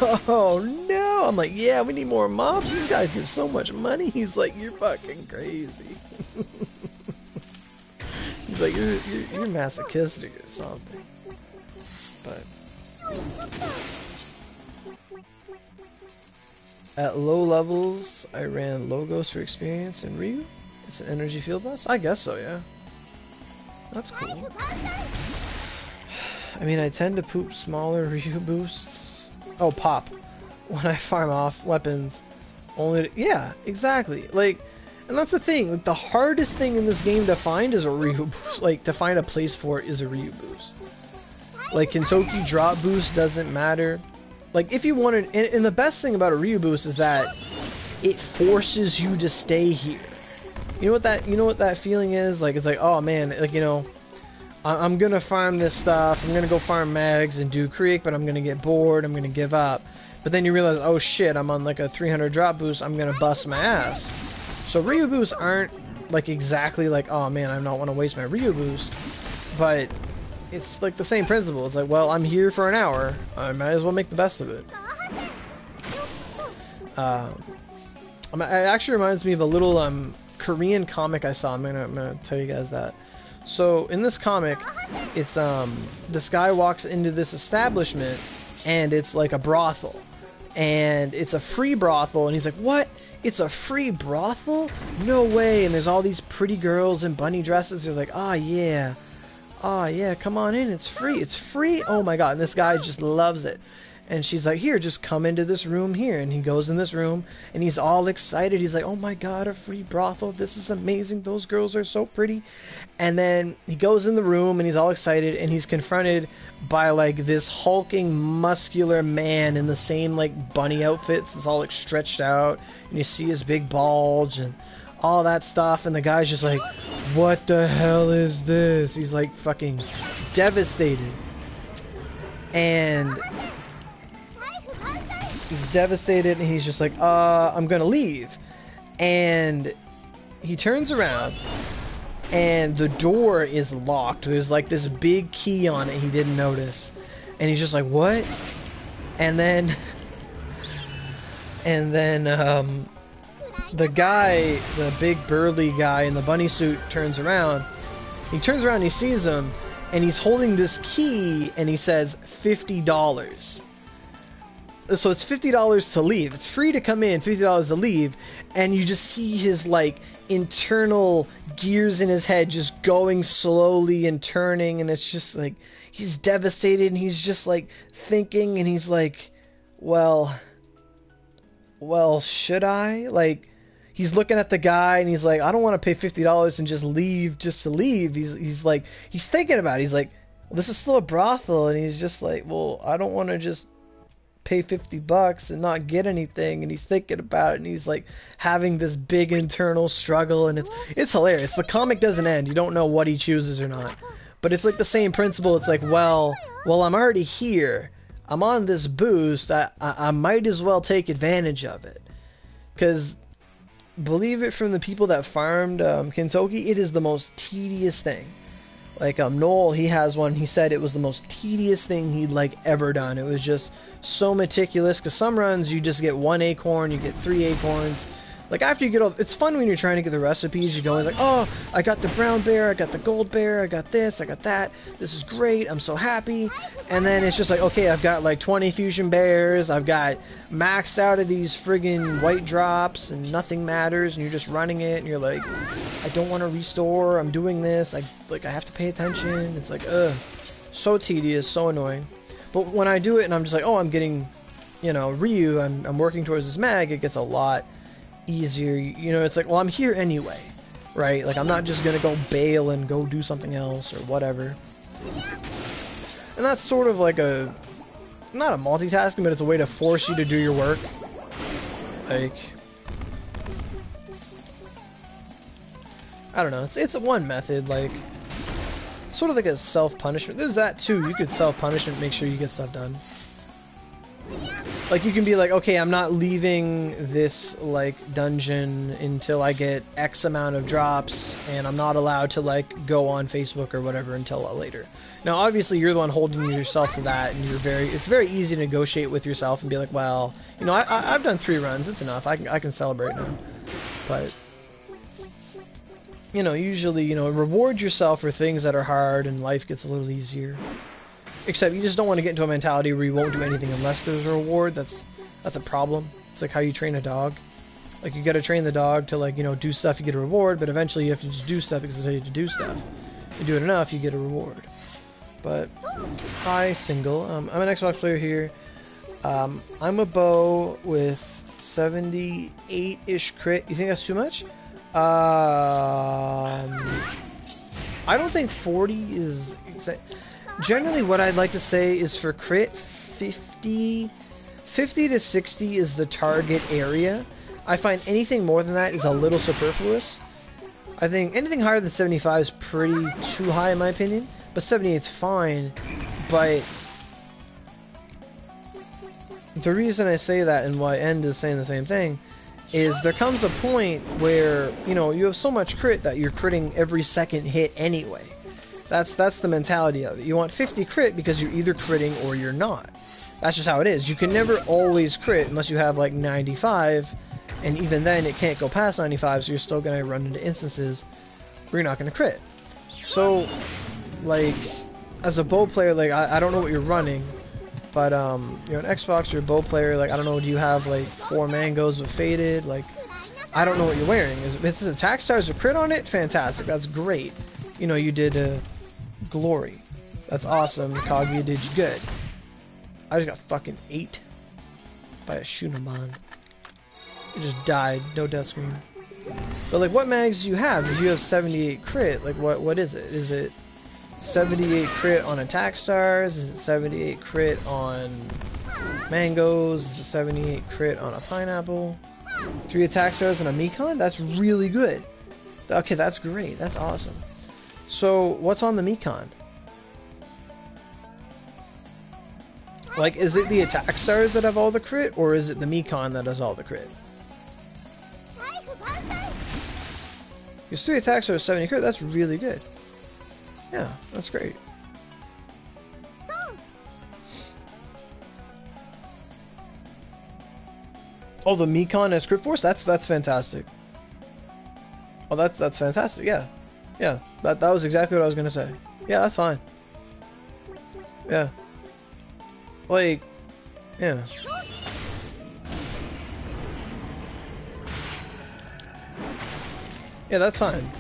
I'm like, yeah, we need more mobs. These guys give so much money. He's like, you're fucking crazy. He's like, you're masochistic or something. But at low levels, I ran Logos for experience and Ryu. It's an energy field bus? I guess so, yeah. That's cool. I mean, I tend to poop smaller Ryu boosts. Oh, pop. When I farm off weapons. Only to, yeah, exactly. Like, and that's the thing. Like, the hardest thing in this game to find is a Ryu boost. Like, to find a place for it is a Ryu boost. Like, Kintoki drop boost doesn't matter. Like, if you wanted... And the best thing about a Ryu boost is that it forces you to stay here. You know what that feeling is? Like, it's like, oh man, like, you know, I'm gonna farm this stuff, I'm gonna go farm mags and do Creek, but I'm gonna get bored, I'm gonna give up. But then you realize, oh shit, I'm on like a 300 drop boost, I'm gonna bust my ass. So Ryu boosts aren't like exactly like, oh man, I don't want to waste my Ryu boost, but it's like the same principle. It's like, well, I'm here for an hour, I might as well make the best of it. It actually reminds me of a little Korean comic I saw. I'm gonna tell you guys that. So in this comic, it's this guy walks into this establishment, and it's like a brothel, and it's a free brothel, and he's like, "What? It's a free brothel? No way!" And there's all these pretty girls in bunny dresses. They're like, "Oh yeah, come on in. It's free. It's free. Oh my god!" And this guy just loves it. And she's like, "Here, just come into this room here." And he goes in this room, and he's all excited. He's like, "Oh my god, a free brothel. This is amazing. Those girls are so pretty." And then he goes in the room, and he's all excited, and he's confronted by, like, this hulking, muscular man in the same, like, bunny outfits. It's all, like, stretched out, and you see his big bulge, and all that stuff. And the guy's just like, "What the hell is this?" He's, like, fucking devastated. And he's devastated, and he's just like, I'm gonna leave. And he turns around, and the door is locked. There's like this big key on it he didn't notice. And he's just like, "What?" And then the guy, the big burly guy in the bunny suit, turns around. He turns around, he sees him, and he's holding this key, and he says $50. So it's $50 to leave. It's free to come in, $50 to leave, and you just see his, like, internal gears in his head just going slowly and turning, and it's just like he's devastated, and he's just like thinking, and he's like, well, should I? Like, he's looking at the guy, and he's like, I don't want to pay $50 and just leave just to leave. He's like, he's thinking about it. He's like, well, this is still a brothel, and he's just like, well, I don't want to just pay $50 and not get anything. And he's thinking about it, and he's like having this big internal struggle, and it's hilarious. The comic doesn't end. You don't know what he chooses or not, but it's like the same principle. It's like, well, I'm already here, I'm on this boost, I might as well take advantage of it. Because believe it, from the people that farmed Kentucky, it is the most tedious thing. Like, Noel, he has one, he said it was the most tedious thing he'd, like, ever done. It was just so meticulous, because some runs you just get 1 acorn, you get 3 acorns. Like, after you get all, it's fun when you're trying to get the recipes. You go, it's like, oh, I got the brown bear, I got the gold bear, I got this, I got that, this is great, I'm so happy. And then it's just like, okay, I've got like 20 fusion bears, I've got maxed out of these friggin' white drops, and nothing matters, and you're just running it, and you're like, I don't want to restore, I'm doing this, I have to pay attention. It's like, ugh, so tedious, so annoying. But when I do it, and I'm just like, oh, I'm getting, you know, Ryu, I'm working towards this mag, it gets a lot easier. You know, it's like, well, I'm here anyway, right? Like, I'm not just gonna go bail and go do something else or whatever. And that's sort of like a, not a multitasking, but it's a way to force you to do your work. Like, I don't know, it's one method, like, sort of like a self-punishment. There's that too. You could self-punishment, make sure you get stuff done. Like, you can be like, okay, I'm not leaving this, like, dungeon until I get X amount of drops, and I'm not allowed to, like, go on Facebook or whatever until later. Now, obviously, you're the one holding yourself to that, and it's very easy to negotiate with yourself and be like, well, you know, I've done 3 runs, it's enough, I can celebrate now. But, you know, usually, you know, reward yourself for things that are hard, and life gets a little easier. Except you just don't want to get into a mentality where you won't do anything unless there's a reward. That's a problem. It's like how you train a dog. Like, you gotta train the dog to, like, you know, do stuff, you get a reward, but eventually you have to just do stuff because they tell you to do stuff. You do it enough, you get a reward. But, hi, single. I'm an Xbox player here. I'm a bow with 78-ish crit. You think that's too much? I don't think 40 is exact. Generally, what I'd like to say is for crit, 50 to 60 is the target area. I find anything more than that is a little superfluous. I think anything higher than 75 is pretty too high in my opinion, but 78 is fine. But the reason I say that, and why End is saying the same thing, is there comes a point where, you know, you have so much crit that you're critting every second hit anyway. That's the mentality of it. You want 50 crit because you're either critting or you're not. That's just how it is. You can never always crit unless you have like 95, and even then it can't go past 95, so you're still gonna run into instances where you're not gonna crit. So, like, as a bow player, like, I don't know what you're running, but you're an Xbox, you're a bow player, like, I don't know, do you have like 4 mangoes with faded? Like, I don't know what you're wearing. If it's attack stars or crit on it, fantastic, that's great. You know, you did glory. That's awesome. Kaguya did good. I just got fucking 8 by a Shunaman. It just died. No death screen. But like, what mags do you have? If you have 78 crit, like what is it? Is it 78 crit on attack stars? Is it 78 crit on mangoes? Is it 78 crit on a pineapple? 3 attack stars and a Mekon? That's really good. Okay, that's great. That's awesome. So, what's on the Mekon? Like, is it the attack stars that have all the crit, or is it the Mekon that has all the crit? Because 3 attack stars, 70 crit, that's really good. Yeah, that's great. Oh, the Mekon as crit force? That's fantastic. Oh, that's fantastic, yeah. Yeah, that was exactly what I was gonna say. Yeah, that's fine. Yeah. Like, yeah. Yeah, that's fine.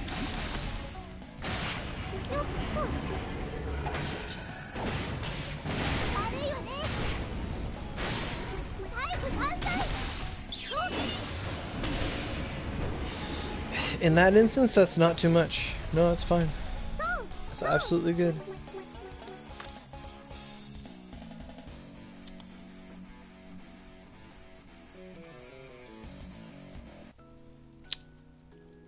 In that instance, that's not too much. No, that's fine. That's absolutely good.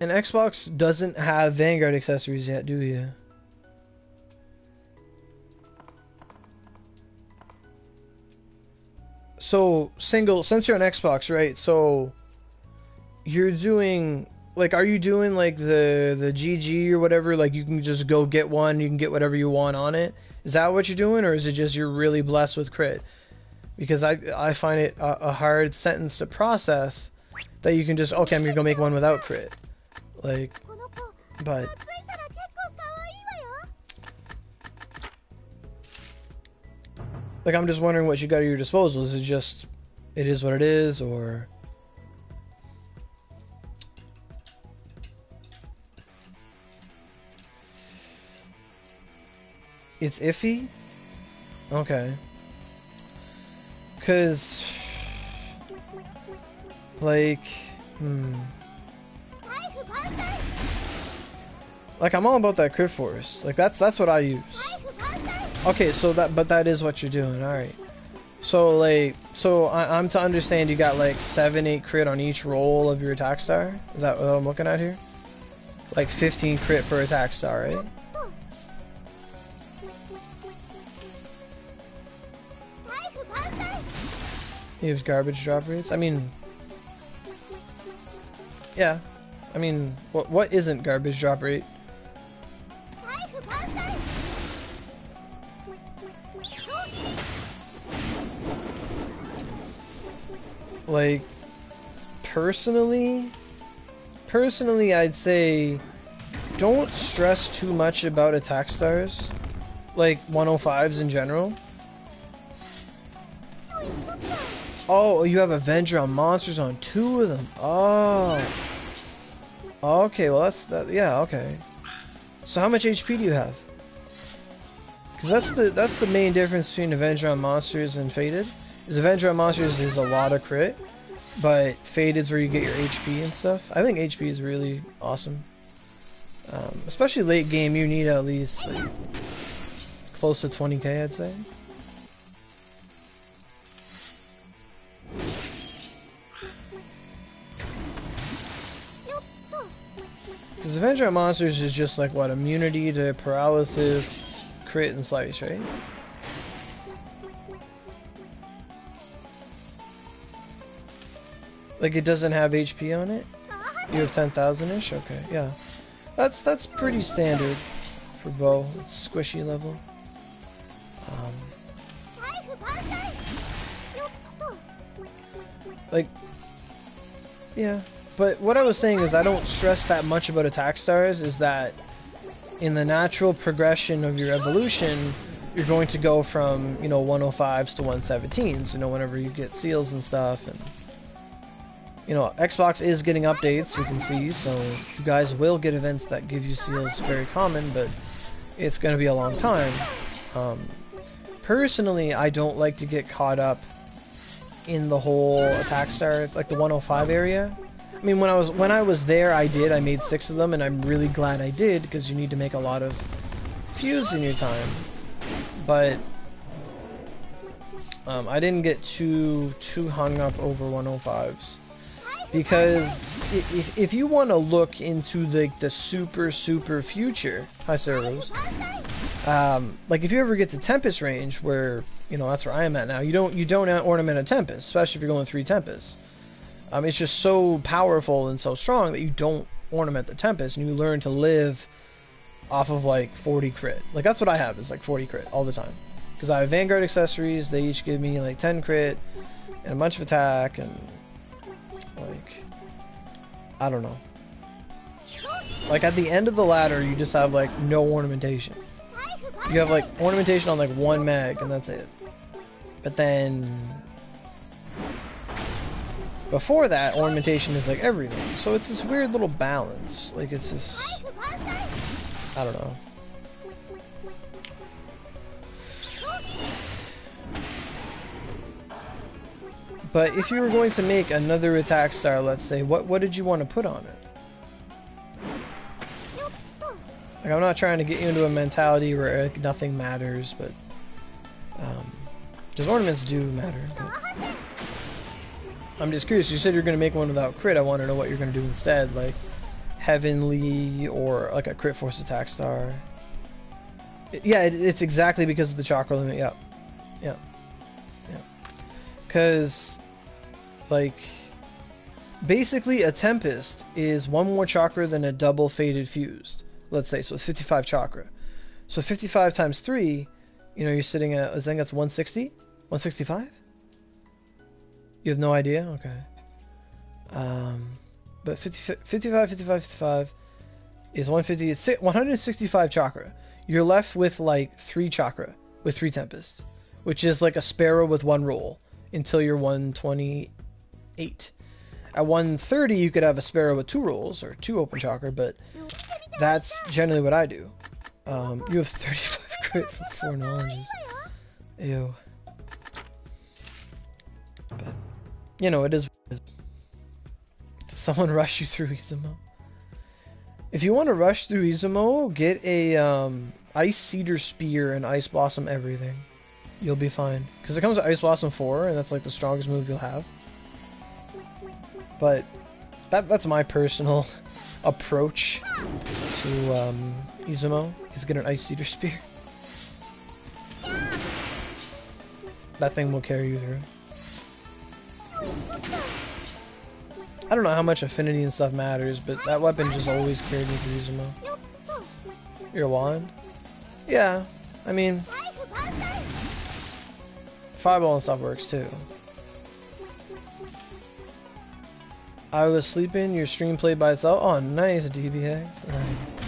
And Xbox doesn't have Vanguard accessories yet, do you? So, since you're on Xbox, right? So, you're doing, like, are you doing, like, the GG or whatever? Like, you can just go get one, you can get whatever you want on it? Is that what you're doing, or is it just you're really blessed with crit? Because I find it a hard sentence to process that you can just, okay, I'm gonna go make one without crit. Like, but like, I'm just wondering what you got at your disposal. Is it just, it is what it is, or it's iffy? Okay. Cause like, like, I'm all about that crit force. Like, that's what I use. Okay, so that is what you're doing. All right. So like, I'm to understand you got like 7-8 crit on each roll of your attack star. Is that what I'm looking at here? Like 15 crit per attack star, right? He has garbage drop rates. I mean, yeah. I mean, what isn't garbage drop rate? Like, personally, I'd say don't stress too much about attack stars, like 105s in general. Oh, you have Avenger on monsters on 2 of them. Oh. Okay, well that. Yeah, okay. So how much HP do you have? Because that's the main difference between Avenger on monsters and Faded. Is Avenger on monsters is a lot of crit, but Faded's where you get your HP and stuff. I think HP is really awesome. Especially late game, you need at least like close to 20k, I'd say. Because Avenger on monsters is just like, what, immunity to paralysis, crit, and slice, right? Like, it doesn't have HP on it? You have 10,000-ish? Okay, yeah. That's pretty standard for bow. It's squishy level. like, yeah. But what I was saying is I don't stress that much about attack stars, is that in the natural progression of your evolution, you're going to go from, you know, 105s to 117s, you know, whenever you get seals and stuff. And, you know, Xbox is getting updates, we can see, so you guys will get events that give you seals, very common, but it's going to be a long time. Personally, I don't like to get caught up in the whole attack star, like the 105 area. I mean, when I was there, I made 6 of them, and I'm really glad I did, because you need to make a lot of fuse in your time. But I didn't get too hung up over 105s, because if you want to look into the super future, hi Sarah Rose, like if you ever get to Tempest range, where, you know, that's where I am at now, you don't ornament a Tempest, especially if you're going 3 Tempests. It's just so powerful and so strong that you don't ornament the Tempest, and you learn to live off of like 40 crit. Like that's what I have, is like 40 crit all the time. Because I have Vanguard accessories, they each give me like 10 crit and a bunch of attack, and like, I don't know. Like at the end of the ladder, you just have like no ornamentation. You have like ornamentation on like 1 mag, and that's it. But then before that, ornamentation is like everything. So it's this weird little balance. Like it's just, I don't know. But if you were going to make another attack star, let's say, what did you want to put on it? Like, I'm not trying to get you into a mentality where like, nothing matters, but because ornaments do matter. But I'm just curious. You said you're going to make one without crit. I want to know what you're going to do instead, like Heavenly or like a crit force attack star. Yeah, it's exactly because of the chakra limit. Yep. Because, like, basically a Tempest is 1 more chakra than a double faded fused. Let's say, so it's 55 chakra. So 55 times 3, you know, you're sitting at, I think that's 160? 165? You have no idea? Okay. But 55 is 150. It's 165 chakra. You're left with like 3 chakra with 3 Tempests, which is like a sparrow with 1 roll until you're 128. At 130, you could have a sparrow with 2 rolls or 2 open chakra, but that's generally what I do. You have 35 crit for 4 knowledges. Ew. But, you know, it is what it is. Did someone rush you through Izumo? If you want to rush through Izumo, get a Ice Cedar Spear and Ice Blossom everything. You'll be fine. Because it comes with Ice Blossom 4, and that's like the strongest move you'll have. But that's my personal approach to Izumo, is get an Ice Cedar Spear. That thing will carry you through. I don't know how much affinity and stuff matters, but that weapon just always carried me through Izumo. Your wand? Yeah, I mean, Fireball and stuff works too. I was sleeping, your stream played by itself. Oh, nice, DBX. Nice.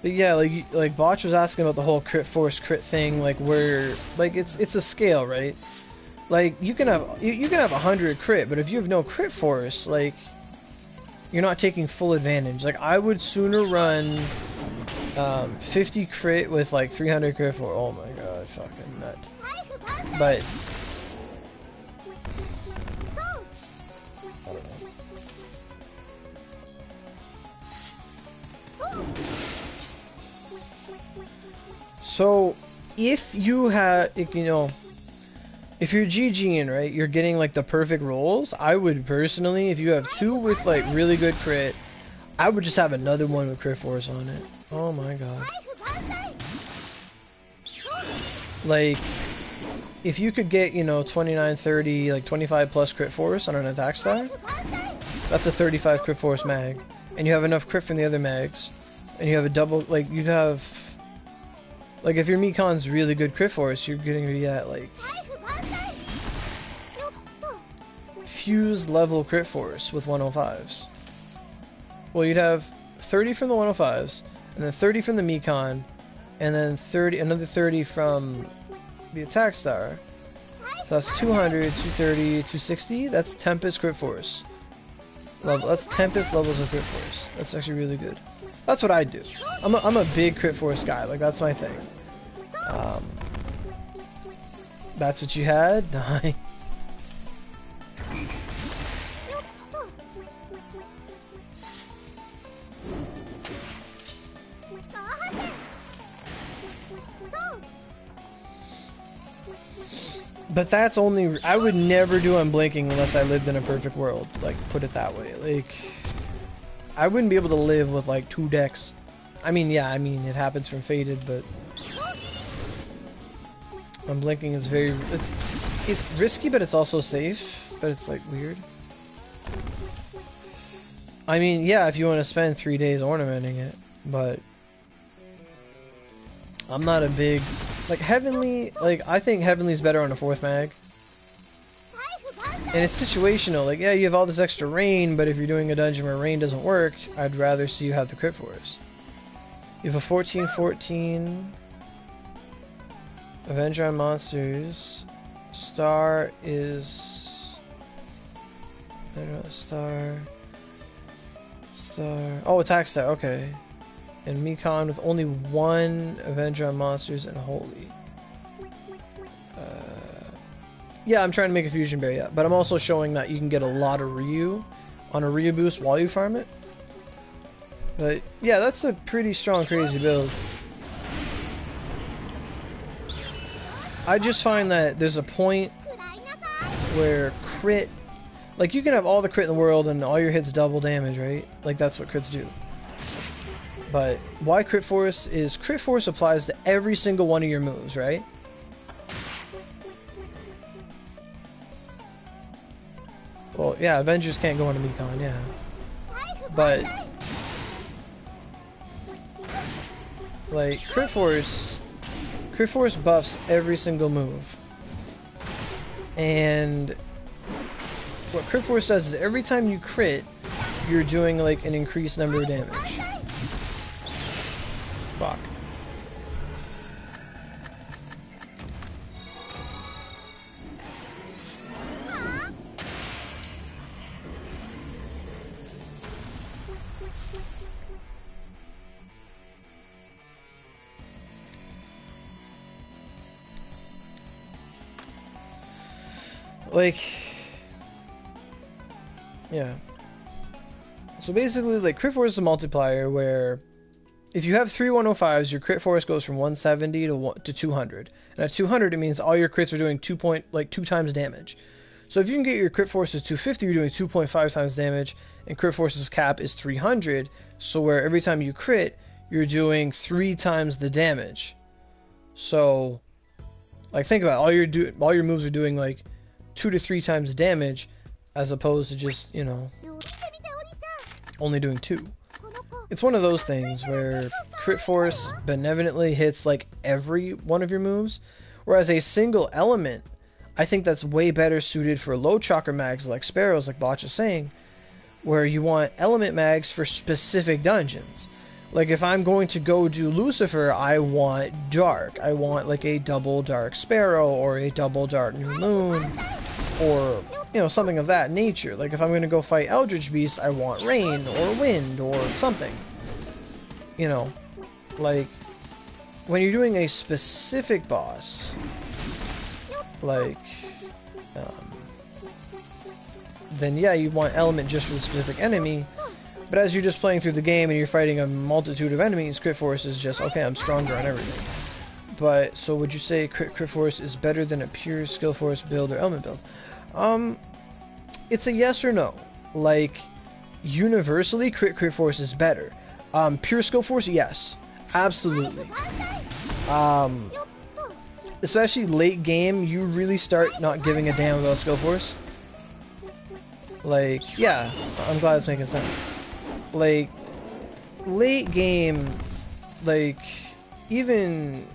But yeah, like Botch was asking about the whole crit force crit thing, like where, like it's a scale, right? Like you can have 100 crit, but if you have no crit force, like you're not taking full advantage. Like I would sooner run 50 crit with like 300 crit for. Oh my god, fucking nut. But I don't know. So if you have, you know, if you're GGing, right, you're getting like the perfect rolls, I would personally, if you have 2 with like really good crit, I would just have another one with crit force on it. Oh my god. Like, if you could get, you know, 29, 30, like 25 plus crit force on an attack star, that's a 35 crit force mag. And you have enough crit from the other mags, and you have a double, like, you'd have Like if your Mikon's really good crit force, you're getting to be at like fused level crit force with 105s. Well, you'd have 30 from the 105s, and then 30 from the Mikon, and then another 30 from the attack star. So that's 200, 230, 260. That's Tempest crit force. That's Tempest levels of crit force. That's actually really good. That's what I do. I'm a big crit force guy. Like that's my thing. That's what you had. Nice. But that's only, I would never do unblinking unless I lived in a perfect world, like, put it that way. Like, I wouldn't be able to live with, like, 2 decks. I mean, yeah, I mean, it happens from Fated, but unblinking is very, it's risky, but it's also safe, but it's, like, weird. I mean, yeah, if you want to spend 3 days ornamenting it, but I'm not a big... Like, Heavenly, like, I think Heavenly's better on a 4th mag. And it's situational. Like, yeah, you have all this extra rain, but if you're doing a dungeon where rain doesn't work, I'd rather see you have the crit force. You have a 14/14. Avenger on monsters. Star is... I don't know, Star... Oh, attack star, okay. And Mikon with only 1 Avenger on monsters and Holy. Yeah, I'm trying to make a fusion berry, yeah. But I'm also showing that you can get a lot of Ryu on a Ryu boost while you farm it. But yeah, that's a pretty strong, crazy build. I just find that there's a point where crit... Like, you can have all the crit in the world and all your hits double damage, right? Like, that's what crits do. But why crit force is crit force applies to every single one of your moves, right? Well, yeah, Avengers can't go into Mikon, yeah. But like crit force buffs every single move. And what crit force does is every time you crit, you're doing like an increased number of damage. Fuck. Like, yeah. So basically, like, crit force is a multiplier where if you have 3 105s, your crit force goes from 170 to 200. And at 200, it means all your crits are doing 2 times damage. So if you can get your crit force to 250, you're doing 2.5 times damage, and crit force's cap is 300. So where every time you crit, you're doing 3 times the damage. So, like, think about it. All your moves are doing like 2 to 3 times damage, as opposed to just, you know, only doing 2. It's one of those things where crit force benevolently hits like every one of your moves, whereas a single element, I think that's way better suited for low chakra mags like Sparrows, like Botch is saying, where you want element mags for specific dungeons. Like if I'm going to go do Lucifer, I want dark. I want like a double dark Sparrow or a double dark New Moon, or, you know, something of that nature. Like if I'm going to go fight Eldritch Beast, I want rain or wind or something. You know, like when you're doing a specific boss, like, then yeah, you want element just for the specific enemy. But as you're just playing through the game and you're fighting a multitude of enemies, crit force is just, okay, I'm stronger on everything. But, so would you say crit force is better than a pure skill force build or element build? It's a yes or no. Like, universally, crit force is better. Pure skill force, yes. Absolutely. Especially late game, you really start not giving a damn about skill force. Like, yeah, I'm glad it's making sense. Like, late game, like, even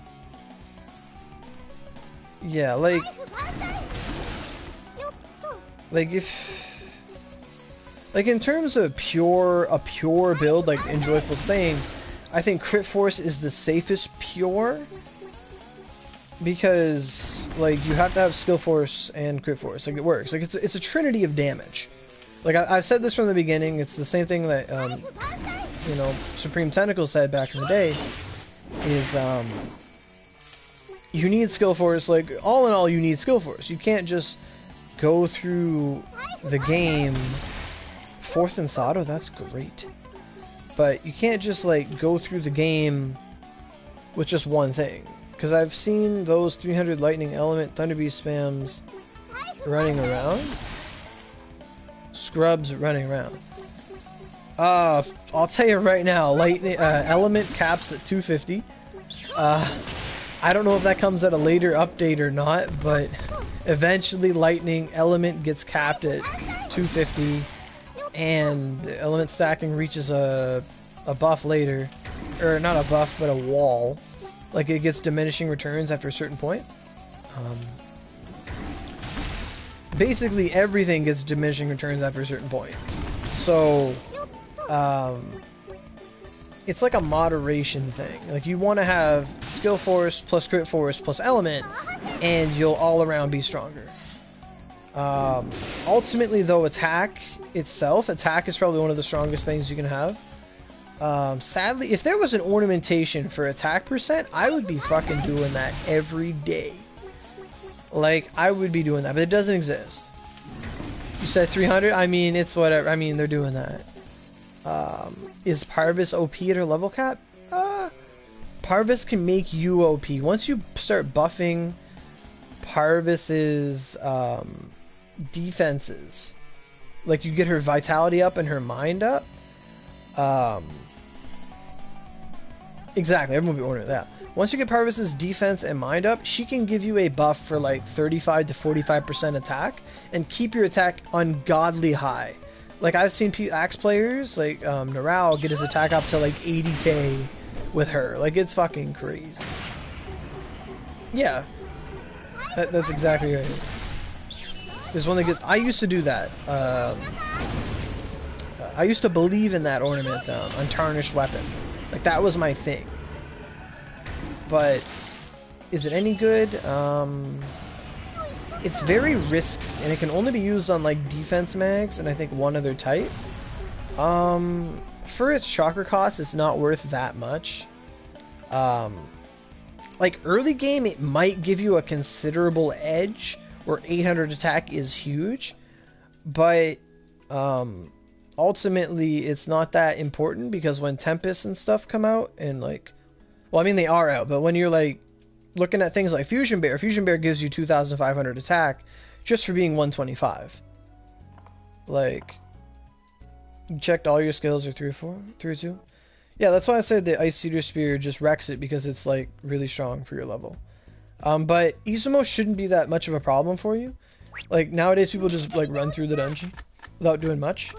Yeah, like if, like in terms of a pure build, like Enjoyful saying, I think Crit Force is the safest pure, because like you have to have Skill Force and Crit Force. Like it works. Like it's a trinity of damage. Like I've said this from the beginning. It's the same thing that you know, Supreme Tentacle said back in the day. Is you need Skill Force. Like all in all, you need Skill Force. You can't just go through the game. Fourth and Sato, that's great. But you can't just like go through the game with just one thing. Because I've seen those 300 Lightning Element Thunder Beast spams running around. Scrubs running around. I'll tell you right now, Lightning Element caps at 250. I don't know if that comes at a later update or not, but eventually Lightning Element gets capped at 250, and element stacking reaches a buff later, or not a buff, but a wall. Like it gets diminishing returns after a certain point. Basically everything gets diminishing returns after a certain point. So it's like a moderation thing. Like you want to have Skill Force plus Crit Force plus Element, and you'll all around be stronger. Ultimately though, attack itself, attack is probably one of the strongest things you can have. Sadly, if there was an ornamentation for attack percent, I would be fucking doing that every day. Like, I would be doing that, but it doesn't exist. You said 300? I mean, it's whatever. I mean, they're doing that. Is Parvis OP at her level cap? Parvis can make you OP. Once you start buffing Parvis's defenses, like you get her vitality up and her mind up. Exactly, everyone will be ordering that. Once you get Parvis's defense and mind up, she can give you a buff for like 35 to 45% attack and keep your attack ungodly high. Like I've seen Axe players like Narao get his attack up to like 80k with her. Like it's fucking crazy. Yeah, that's exactly right. There's one that gets. I used to do that. I used to believe in that ornament, Untarnished Weapon. Like that was my thing. But is it any good? It's very risky, and it can only be used on like defense mags and I think one other type. For its chakra cost, it's not worth that much. Like early game, it might give you a considerable edge where 800 attack is huge, but ultimately it's not that important, because when Tempest and stuff come out, and like, well, I mean they are out, but when you're like looking at things like Fusion Bear gives you 2,500 attack just for being 125. Like, you checked all your skills are 3 or 4, 3 or 2. Yeah, that's why I said the Ice Cedar Spear just wrecks it, because it's like really strong for your level. But Izumo shouldn't be that much of a problem for you. Like nowadays people just like run through the dungeon without doing much.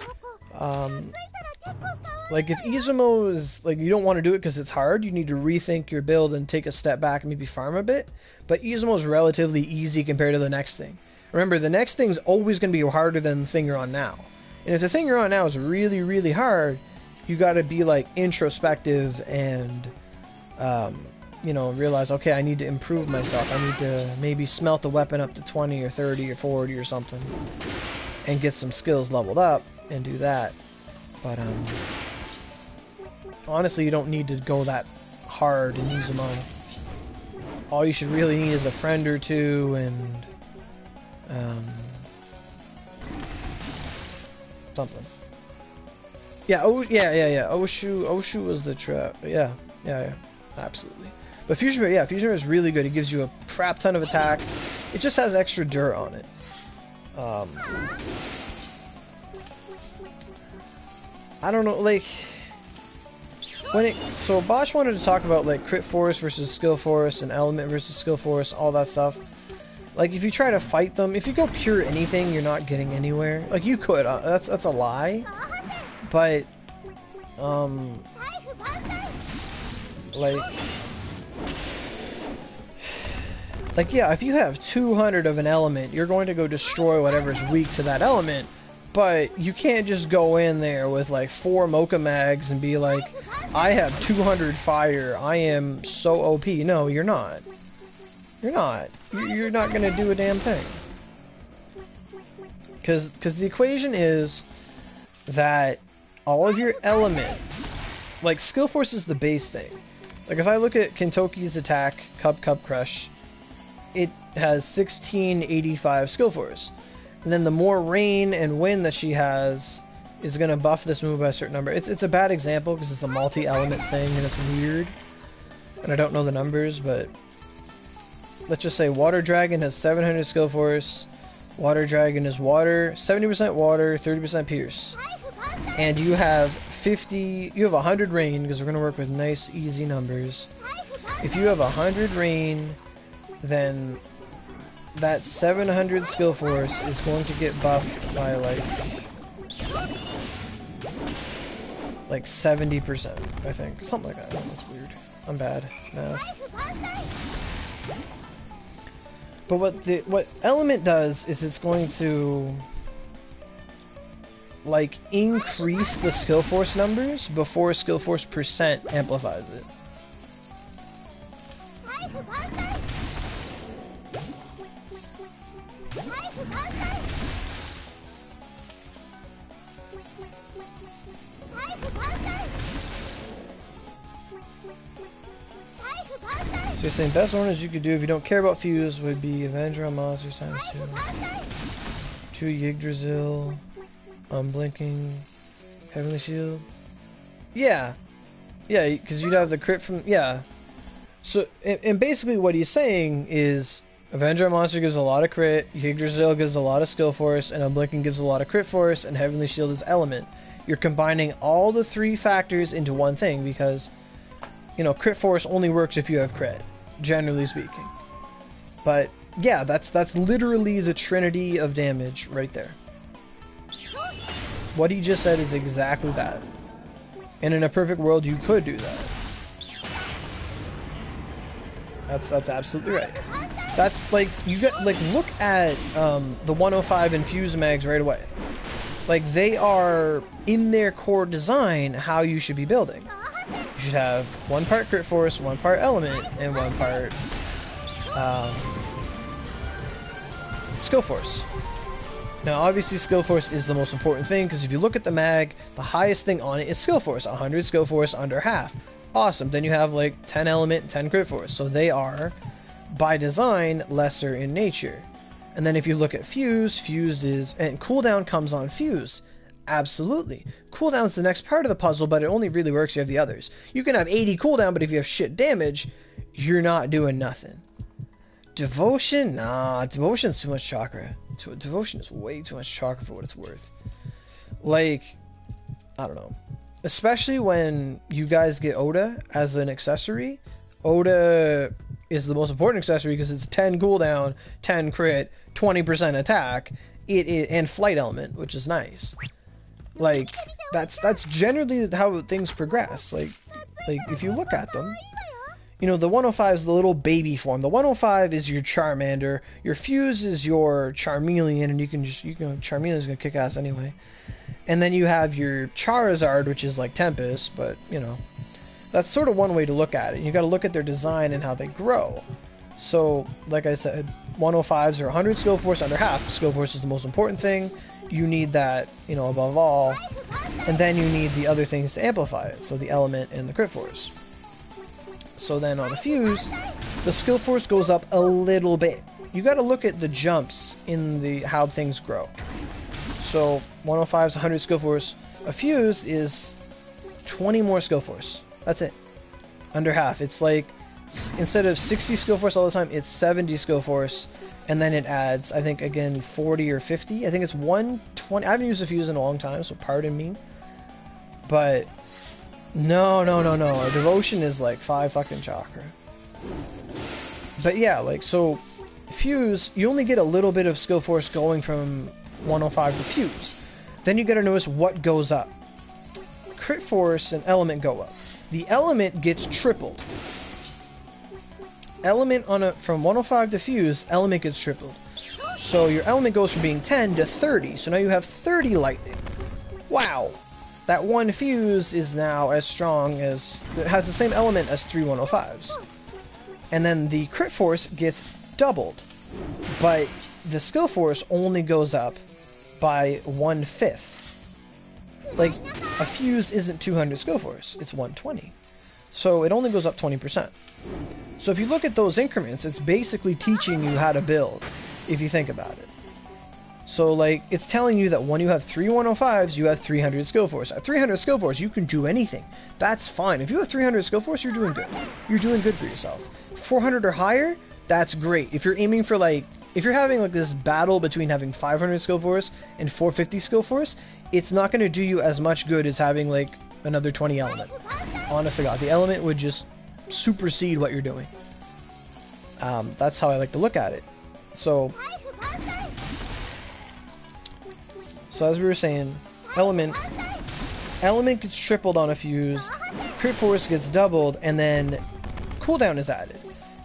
Like if Izumo is like, you don't want to do it because it's hard, you need to rethink your build and take a step back and maybe farm a bit. But Izumo is relatively easy compared to the next thing. Remember, the next thing's always going to be harder than the thing you're on now. And if the thing you're on now is really, really hard, you got to be like introspective and you know, realize, okay, I need to improve myself. I need to maybe smelt the weapon up to 20 or 30 or 40 or something and get some skills leveled up and do that. But honestly, you don't need to go that hard in Izumo. All you should really need is a friend or two and something. Yeah, Oshu was the trap. Yeah, absolutely. But Fusion Bear, Fusion Bear is really good. It gives you a crap ton of attack. It just has extra dirt on it. I don't know, like so Bosch wanted to talk about like Crit Force versus Skill Force and Element versus Skill Force, all that stuff. Like if you try to fight them, if you go pure anything, you're not getting anywhere. Like you could, that's a lie. But like Like, yeah, if you have 200 of an element, you're going to go destroy whatever's weak to that element, but you can't just go in there with like 4 Mocha Mags and be like, I have 200 fire, I am so OP. No, you're not. You're not. You're not going to do a damn thing. Because the equation is that all of your element, like skill force is the base thing. Like if I look at Kintoki's attack, Cup Crush, it has 1685 skill force. And then the more rain and wind that she has is going to buff this move by a certain number. It's a bad example because it's a multi-element thing and it's weird. And I don't know the numbers, but let's just say Water Dragon has 700 skill force. Water Dragon is water, 70% water, 30% pierce. And you have 100 rain, because we're going to work with nice, easy numbers. If you have 100 rain, then that 700 skill force is going to get buffed by like 70%, I think. Something like that. That's weird. I'm bad. Math. But what element does is it's going to like increase the skill force numbers before skill force percent amplifies it. So you're saying best orders you could do if you don't care about fuse would be Avenger on monsters times 2 Yggdrasil, Unblinking, Heavenly Shield. Yeah, because you'd have the crit from So and basically what he's saying is Avenger on monster gives a lot of crit, Yggdrasil gives a lot of skill force, and Unblinking gives a lot of crit force, and Heavenly Shield is element. You're combining all the 3 factors into one thing because, you know, crit force only works if you have crit, generally speaking. But yeah, that's literally the trinity of damage right there. What he just said is exactly that. And in a perfect world, you could do that. That's absolutely right. That's like, you got, like, look at the 105 Infuse Mags right away. Like, they are, in their core design, how you should be building. You should have 1 part crit force, 1 part element, and 1 part skill force. Now, obviously, skill force is the most important thing, because if you look at the mag, the highest thing on it is skill force. 100 skill force, under half. Awesome. Then you have, like, 10 element, 10 crit force. So they are, by design, lesser in nature. And then if you look at fuse, fused is... And cooldown comes on fuse. Absolutely. Cooldown's the next part of the puzzle, but it only really works if you have the others. You can have 80 cooldown, but if you have shit damage, you're not doing nothing. Devotion? Nah, Devotion's too much chakra. Devotion is way too much chakra for what it's worth. Like, I don't know. Especially when you guys get Oda as an accessory. Oda is the most important accessory because it's 10 cooldown, 10 crit, 20% attack, and flight element, which is nice. Like, that's generally how things progress. Like if you look at them, you know, the 105 is the little baby form. The 105 is your Charmander. Your Fuse is your Charmeleon, and Charmeleon's gonna kick ass anyway. And then you have your Charizard, which is like Tempest, but, you know, that's sort of one way to look at it. You got to look at their design and how they grow. So, like I said, 105s are 100 skill force, under half. Skill force is the most important thing. You need that, you know, above all. And then you need the other things to amplify it. So the element and the crit force. So then on a fuse, the skill force goes up a little bit. You got to look at the jumps in the how things grow. So 105 is 100 skill force. A fuse is 20 more skill force. That's it. Under half. It's like, instead of 60 skill force all the time, it's 70 skill force. And then it adds, I think, again, 40 or 50. I think it's 120. I haven't used a fuse in a long time, so pardon me. But no. A devotion is like 5 fucking chakra. But yeah, like, so fuse, you only get a little bit of skill force going from 105 to fuse. Then you gotta notice what goes up. Crit force and element go up. The element gets tripled. element from 105 to fuse, element gets tripled. So your element goes from being 10 to 30. So now you have 30 lightning. Wow. That one fuse is now as strong as... It has the same element as 3 105s. And then the crit force gets doubled. But the skill force only goes up by 1/5. Like, a fuse isn't 200 skill force. It's 120. So it only goes up 20%. So if you look at those increments, it's basically teaching you how to build, if you think about it. So, like, it's telling you that when you have 3 105s, you have 300 skill force. At 300 skill force, you can do anything. That's fine. If you have 300 skill force, you're doing good. You're doing good for yourself. 400 or higher, that's great. If you're aiming for, like, if you're having, like, this battle between having 500 skill force and 450 skill force, it's not going to do you as much good as having, like, another 20 element. Honest to God, the element would just supersede what you're doing. That's how I like to look at it. So as we were saying, element gets tripled on a fused, crit force gets doubled, and then cooldown is added.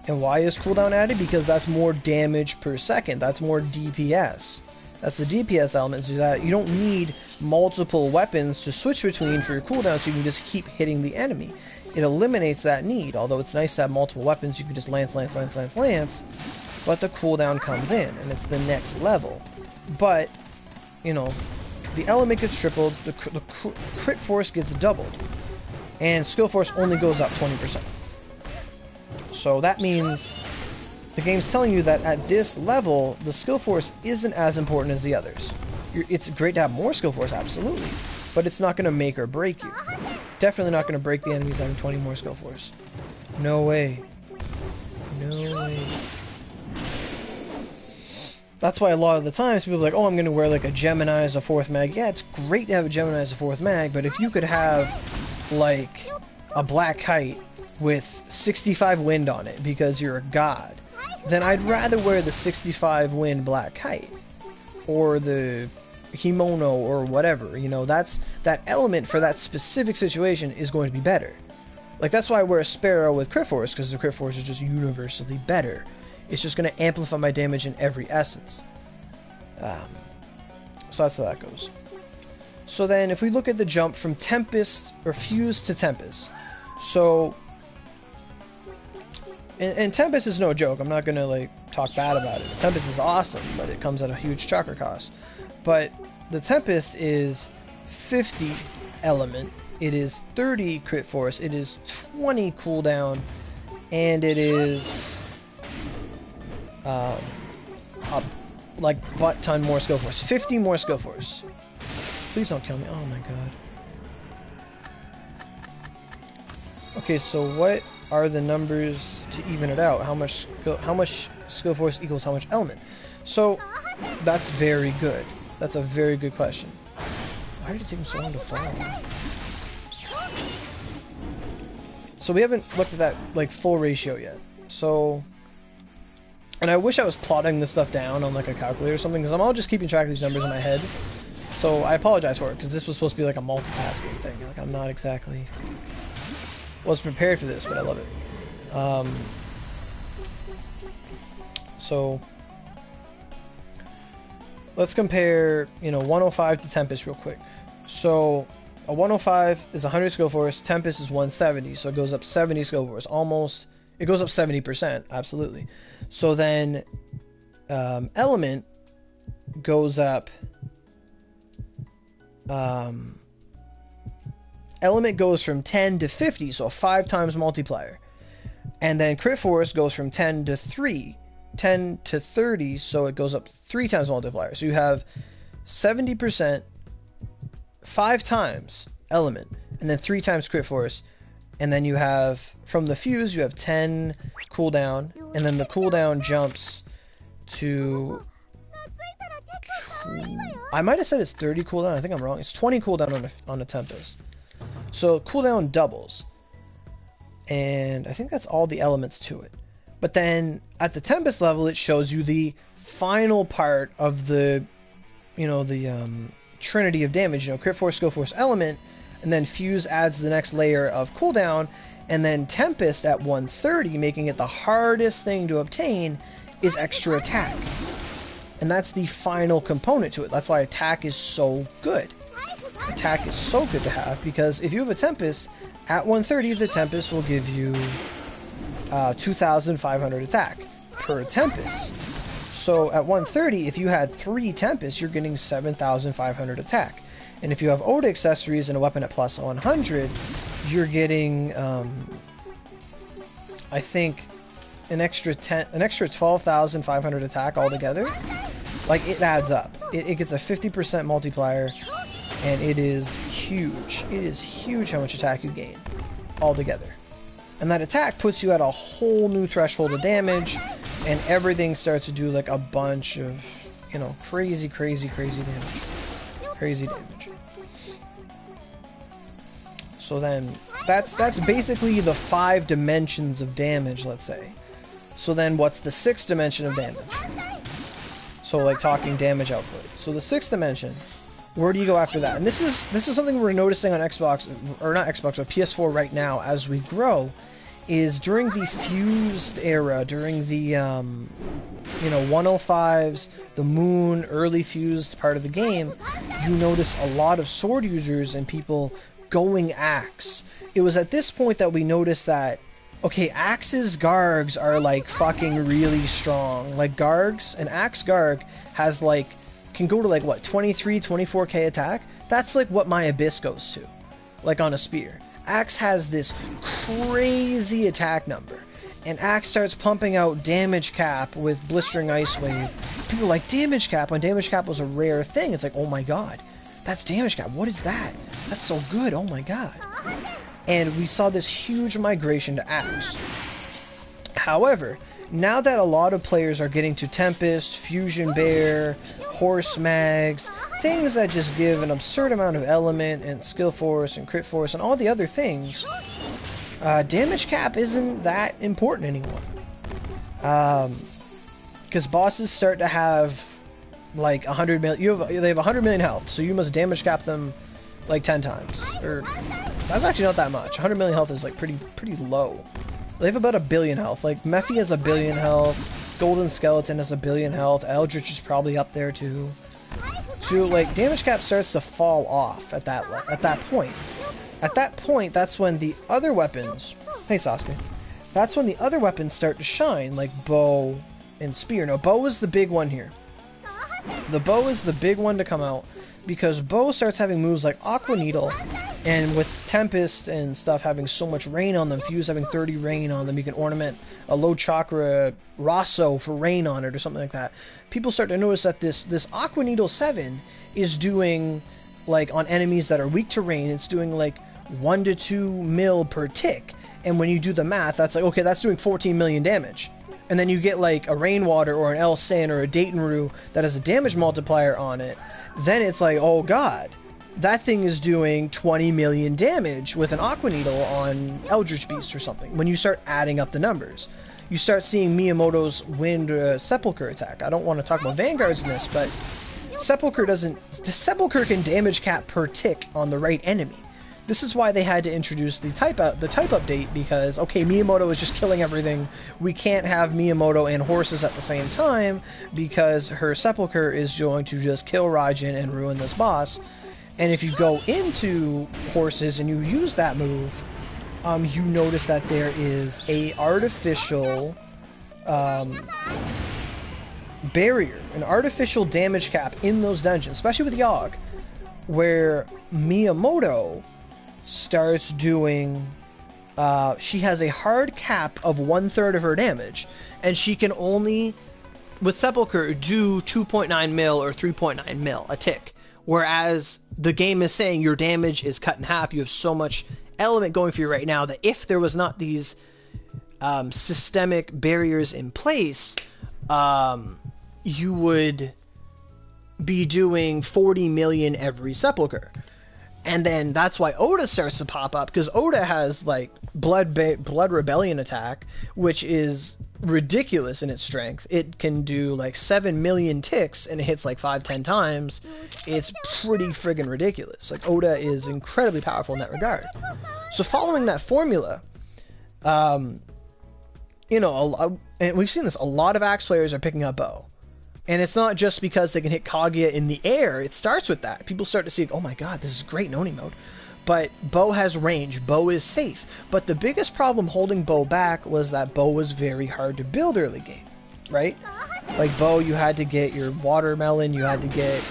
And why is cooldown added? Because that's more damage per second. That's more DPS. That's the DPS element, so that you don't need multiple weapons to switch between for your cooldown, so you can just keep hitting the enemy. It eliminates that need. Although it's nice to have multiple weapons, you can just lance, but the cooldown comes in, and it's the next level. But, you know, the element gets tripled, the crit force gets doubled, and skill force only goes up 20%. So that means the game's telling you that at this level, the skill force isn't as important as the others. It's great to have more skill force, absolutely, but it's not going to make or break you. Definitely not going to break the enemies having 20 more skill force. No way. No way. That's why a lot of the times people are like, oh, I'm going to wear like a Gemini as a 4th mag. Yeah, it's great to have a Gemini as a 4th mag, but if you could have like a Black Kite with 65 wind on it because you're a god, then I'd rather wear the 65 wind Black Kite or the Himono or whatever. You know, that element for that specific situation is going to be better. Like, that's why I wear a Sparrow with crit force, because the crit force is just universally better. It's just going to amplify my damage in every essence. So that's how that goes. So then if we look at the jump from Tempest or Fuse to Tempest, so and Tempest is no joke. I'm not gonna like talk bad about it. Tempest is awesome, but it comes at a huge chakra cost. But the Tempest is 50 element, it is 30 crit force, it is 20 cooldown, and it is like butt ton more skill force. 50 more skill force. Please don't kill me. Oh my god. Okay, so what are the numbers to even it out? How much skill force equals how much element? So that's very good. That's a very good question. Why did it take him so long to fall? So we haven't looked at that like full ratio yet. So, and I wish I was plotting this stuff down on like a calculator or something, because I'm all just keeping track of these numbers in my head. So I apologize for it, because this was supposed to be like a multitasking thing. Like, I'm not exactly was prepared for this, but I love it. So let's compare, you know, 105 to Tempest real quick. So a 105 is 100 skill force, Tempest is 170, so it goes up 70 skill force, almost. It goes up 70%, absolutely. So then element goes up. Element goes from 10 to 50, so a 5 times multiplier. And then crit force goes from 10 to 3, 10 to 30, so it goes up 3 times multiplier. So you have 70%, 5 times element, and then 3 times crit force. And then you have, from the fuse, you have 10 cooldown, and then the cooldown jumps to... I might have said it's 30 cooldown, I think I'm wrong. It's 20 cooldown on a Tempest. So cooldown doubles. And I think that's all the elements to it. But then at the Tempest level, it shows you the final part of the, you know, the trinity of damage. You know, crit force, skill force, element. and then Fuse adds the next layer of cooldown, and then Tempest at 130, making it the hardest thing to obtain, is extra attack. And that's the final component to it. That's why attack is so good. Attack is so good to have, because if you have a Tempest, at 130, the Tempest will give you 2,500 attack per Tempest. So at 130, if you had 3 Tempests, you're getting 7,500 attack. And if you have Oda accessories and a weapon at plus 100, you're getting, I think, an extra 12,500 attack altogether. Like, it adds up. It gets a 50% multiplier, and it is huge. It is huge how much attack you gain altogether. And that attack puts you at a whole new threshold of damage, and everything starts to do like a bunch of, you know, crazy damage. Crazy damage. So then, that's basically the 5 dimensions of damage, let's say. So then what's the 6th dimension of damage? So like talking damage output. So the 6th dimension, where do you go after that? And this is something we're noticing on Xbox, or not Xbox, but PS4 right now as we grow, is during the fused era, during the, you know, 105s, the Moon, early fused part of the game, you notice a lot of sword users and people going axe. It was at this point that we noticed that, okay, axes Gargs are like fucking really strong. Like Gargs, an axe Garg has like, can go to like what, 23, 24k attack? That's like what my Abyss goes to, like on a spear. Axe has this crazy attack number, and Axe starts pumping out damage cap with Blistering Ice Wave. People are like, damage cap, when damage cap was a rare thing. It's like, oh my god, that's damage cap, what is that? That's so good, oh my god. And we saw this huge migration to Axe. However, now that a lot of players are getting to Tempest, Fusion Bear, Horse Mags, things that just give an absurd amount of element and skill force and crit force and all the other things, damage cap isn't that important anymore. Because bosses start to have like 100 million, they have 100 million health, so you must damage cap them like 10 times. Or, that's actually not that much. 100 million health is like pretty low. They have about 1 billion health. Like, Mephi has 1 billion health, Golden Skeleton has 1 billion health, Eldritch is probably up there too. So, like, damage cap starts to fall off at that point. At that point, that's when the other weapons... Hey, Sasuke. That's when the other weapons start to shine, like bow and spear. Now, bow is the big one here. The bow is the big one to come out, because bow starts having moves like Aqua Needle, and with Tempest and stuff having so much rain on them, Fuse having 30 rain on them, you can ornament a low chakra Raso for rain on it or something like that. People start to notice that this Aqua Needle 7 is doing, like, on enemies that are weak to rain, it's doing like 1 to 2 mil per tick. And when you do the math, that's like, okay, that's doing 14 million damage. And then you get like a Rainwater or an El San or a Datenru that has a damage multiplier on it. Then it's like, oh god, that thing is doing 20 million damage with an Aqua Needle on Eldritch Beast or something. When you start adding up the numbers, you start seeing Miyamoto's Wind Sepulchre attack. I don't want to talk about Vanguards in this, but Sepulchre can damage cap per tick on the right enemy. This is why they had to introduce the type update, because, okay, Miyamoto is just killing everything. We can't have Miyamoto and horses at the same time, because her Sepulchre is going to just kill Raijin and ruin this boss. And if you go into horses and you use that move, you notice that there is a artificial barrier, an artificial damage cap in those dungeons, especially with Yogg, where Miyamoto starts doing, she has a hard cap of 1/3 of her damage, and she can only, with Sepulchre, do 2.9 mil or 3.9 mil a tick, whereas the game is saying your damage is cut in half. You have so much element going for you right now that if there was not these systemic barriers in place, you would be doing 40 million every Sepulchre. And then that's why Oda starts to pop up, because Oda has like Blood Rebellion attack, which is ridiculous in its strength. It can do like 7 million ticks and it hits like 5-10 times. It's pretty friggin' ridiculous. Like, Oda is incredibly powerful in that regard. So following that formula, you know, and we've seen this, a lot of Axe players are picking up Bow. And it's not just because they can hit Kaguya in the air. It starts with that. People start to see, oh my god, this is great in Oni mode. But Bow has range. Bow is safe. But the biggest problem holding Bow back was that Bow was very hard to build early game, right? Like, Bow, you had to get your watermelon, you had to get,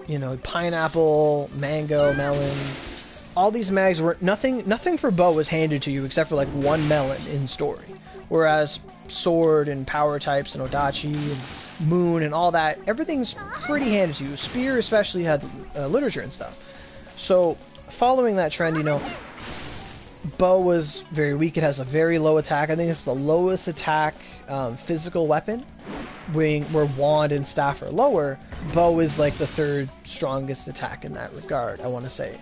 you know, pineapple, mango, melon. All these mags were, nothing for Bow was handed to you except for like one melon in story. Whereas Sword and power types and Odachi and Moon and all that, everything's pretty handed to you. Spear especially had literature and stuff. So following that trend, you know, Bow was very weak. It has a very low attack. I think it's the lowest attack physical weapon, where Wand and Staff are lower. Bow is like the third strongest attack in that regard, I want to say.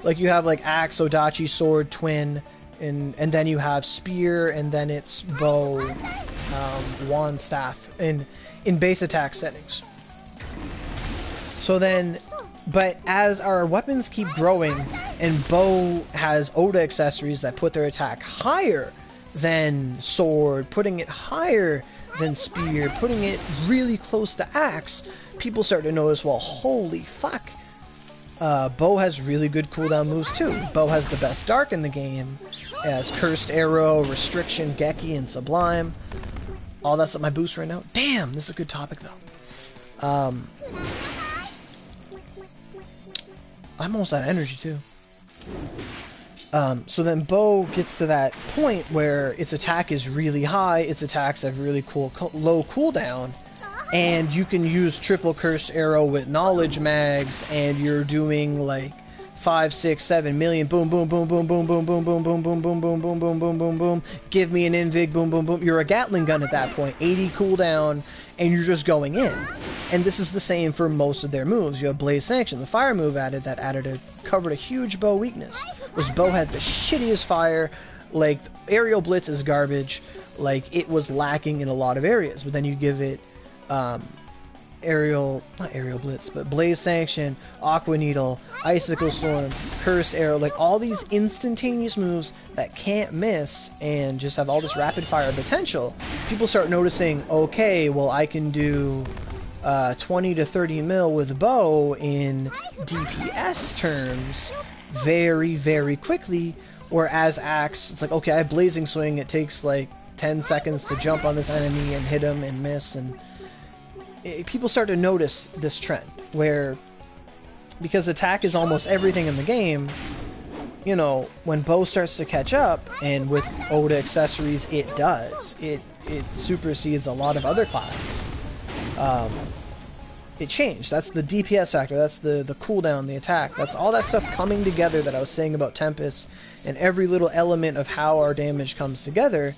Like, you have like Axe, Odachi, Sword, Twin, and then you have Spear, and then it's Bow, Wand, Staff, in base attack settings. So then, but as our weapons keep growing, and Bow has Oda accessories that put their attack higher than Sword, putting it higher than Spear, putting it really close to Axe, people start to notice, well, holy fuck, Bow has really good cooldown moves too. Bow has the best Dark in the game, as Cursed Arrow, Restriction, Geki, and Sublime. Oh, that's at my boost right now. Damn, this is a good topic though. I'm almost out of energy too. So then Bow gets to that point where its attack is really high, its attacks have really low cooldown, and you can use triple Cursed Arrow with knowledge mags, and you're doing like 5, 6, 7 million, boom, boom, boom, boom, boom, boom, boom, boom, boom, boom, boom, boom, boom, boom, boom, boom, boom. Give me an invig, boom, boom, boom. You're a Gatling gun at that point, 80 cooldown, and you're just going in. And this is the same for most of their moves. You have Blaze Sanction, the fire move covered a huge Bow weakness. Was Bow had the shittiest fire, like aerial blitz is garbage, like it was lacking in a lot of areas. But then you give it not aerial blitz, but Blaze Sanction, Aqua Needle, Icicle Storm, Cursed Arrow, like all these instantaneous moves that can't miss and just have all this rapid fire potential. People start noticing, okay, well, I can do 20 to 30 mil with Bow in DPS terms very, very quickly, whereas Axe, it's like, okay, I have Blazing Swing, it takes like 10 seconds to jump on this enemy and hit him and miss, and people start to notice this trend, where, because attack is almost everything in the game, you know, when Bow starts to catch up, and with Oda accessories, it does. It supersedes a lot of other classes. It changed. That's the DPS factor, that's the cooldown, the attack, that's all that stuff coming together that I was saying about Tempest, and every little element of how our damage comes together.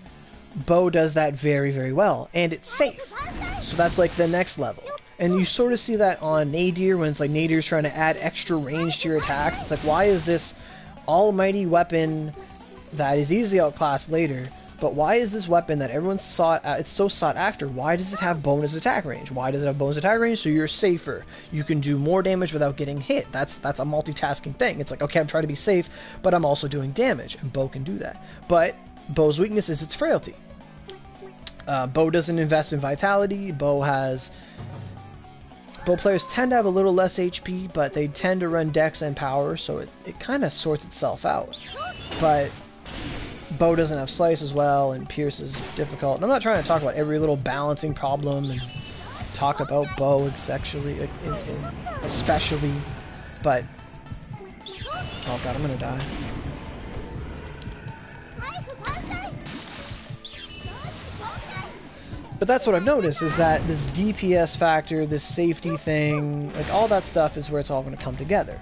Bow does that very, very well, and it's safe. So that's like the next level. And you sort of see that on Nadir, when it's like Nadir's trying to add extra range to your attacks. It's like, why is this almighty weapon that is easily outclassed later, but why is this weapon that everyone's it's so sought after, why does it have bonus attack range? Why does it have bonus attack range? So you're safer. You can do more damage without getting hit. That's a multitasking thing. It's like, okay, I'm trying to be safe, but I'm also doing damage, and Bow can do that. But Bow's weakness is its frailty. Bow doesn't invest in vitality. Bow players tend to have a little less HP, but they tend to run dex and power, so it kind of sorts itself out. But Bow doesn't have slice as well, and pierce is difficult. And I'm not trying to talk about every little balancing problem and talk about Bow especially, but oh god, I'm gonna die. But that's what I've noticed, is that this DPS factor, this safety thing, like all that stuff is where it's all going to come together.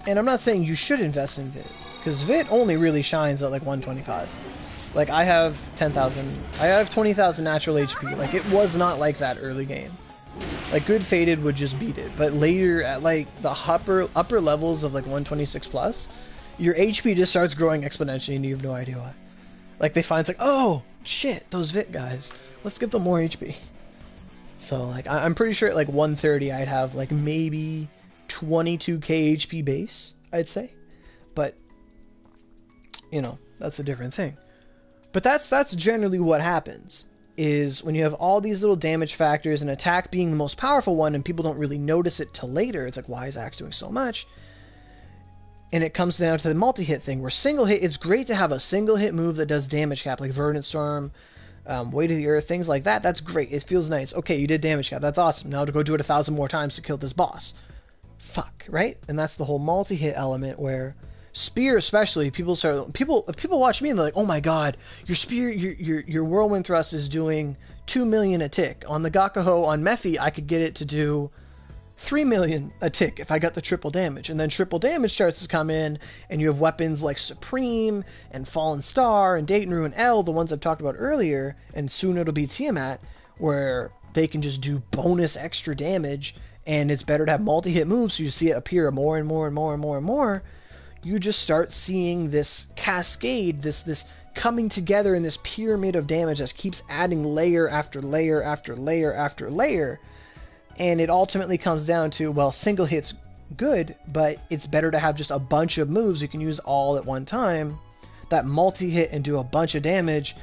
And I'm not saying you should invest in Vit, because Vit only really shines at like 125. Like, I have 20,000 natural HP. Like, it was not like that early game. Like good Fated would just beat it, but later at like the upper levels of like 126 plus, your HP just starts growing exponentially and you have no idea why. Like they find it's like, oh shit, those Vit guys, let's give them more HP. So like I'm pretty sure at like 130 I'd have like maybe 22k HP base, I'd say, but you know, that's a different thing. But that's generally what happens, is when you have all these little damage factors and attack being the most powerful one and people don't really notice it till later. It's like, why is Axe doing so much? And it comes down to the multi-hit thing, where single hit, it's great to have a single hit move that does damage cap, like Verdant Storm, Weight of the Earth, things like that. That's great. It feels nice. Okay, you did damage cap. That's awesome. Now to go do it 1,000 more times to kill this boss. Fuck, right? And that's the whole multi-hit element where Spear especially, people watch me and they're like, oh my god, your Spear, your Whirlwind Thrust is doing 2 million a tick. On the Gakuho on Mephi, I could get it to do 3 million a tick if I got the triple damage. And then triple damage starts to come in, and you have weapons like Supreme and Fallen Star and Dayton Ruin L, the ones I've talked about earlier, and soon it'll be Tiamat, where they can just do bonus extra damage, and it's better to have multi-hit moves, so you see it appear more and more and more and more and more. You just start seeing this cascade, this coming together in this pyramid of damage that keeps adding layer after layer after layer after layer. And it ultimately comes down to, well, single hit's good, but it's better to have just a bunch of moves you can use all at one time that multi-hit and do a bunch of damage.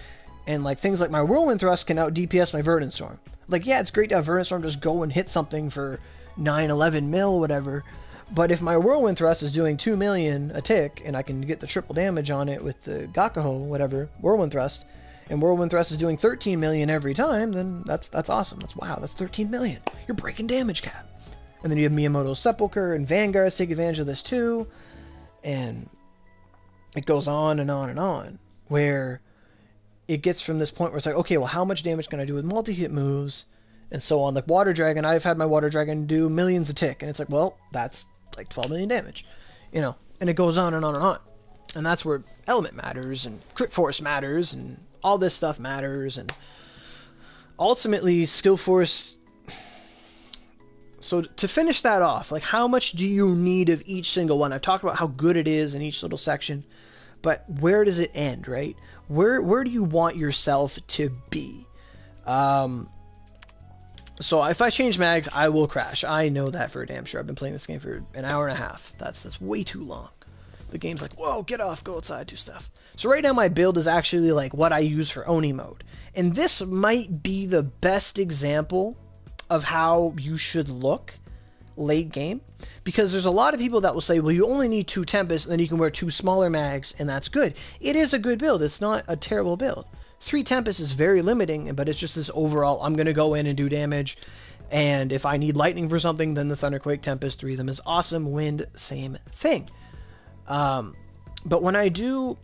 And like things like my Whirlwind Thrust can out DPS my Verdant Storm. Like, yeah, it's great to have Verdant Storm just go and hit something for 9-11 mil, whatever. But if my Whirlwind Thrust is doing 2 million a tick, and I can get the triple damage on it with the Gakuho, whatever, Whirlwind Thrust, and Whirlwind Thrust is doing 13 million every time, then that's awesome. That's 13 million. You're breaking damage cap. And then you have Miyamoto's Sepulchre, and Vanguards take advantage of this too, and it goes on and on and on, where it gets from this point where it's like, okay, well, how much damage can I do with multi-hit moves, and so on. Like Water Dragon, I've had my Water Dragon do millions a tick, and it's like, well, that's like 12 million damage, you know, and it goes on and on and on. And that's where element matters, and crit force matters, and all this stuff matters, and ultimately skill force. So to finish that off, like how much do you need of each single one? I've talked about how good it is in each little section, but where does it end, right? Where do you want yourself to be? So if I change mags, I will crash. I know that for a damn sure. I've been playing this game for an hour and a half. That's way too long. The game's like, whoa, get off, go outside, do stuff. So right now my build is actually like what I use for Oni mode. And this might be the best example of how you should look late game. Because there's a lot of people that will say, well, you only need 2 Tempests, and then you can wear 2 smaller mags, and that's good. It is a good build. It's not a terrible build. 3 Tempests is very limiting, but it's just this overall, I'm going to go in and do damage, and if I need lightning for something, then the Thunderquake Tempest, 3 of them is awesome. Wind, same thing. But when I do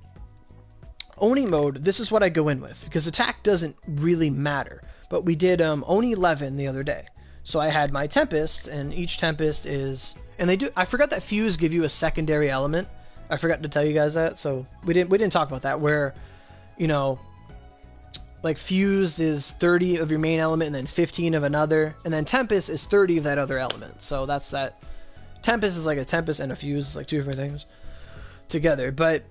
Oni mode, this is what I go in with, because attack doesn't really matter. But we did Oni 11 the other day. So I had my Tempest, and each Tempest is, and they do, I forgot that Fuse give you a secondary element. I forgot to tell you guys that, so we didn't talk about that, where, you know, like Fuse is 30 of your main element and then 15 of another, and then Tempest is 30 of that other element. So that's that. Tempest is like a Tempest and a Fuse, it's like 2 different things together. But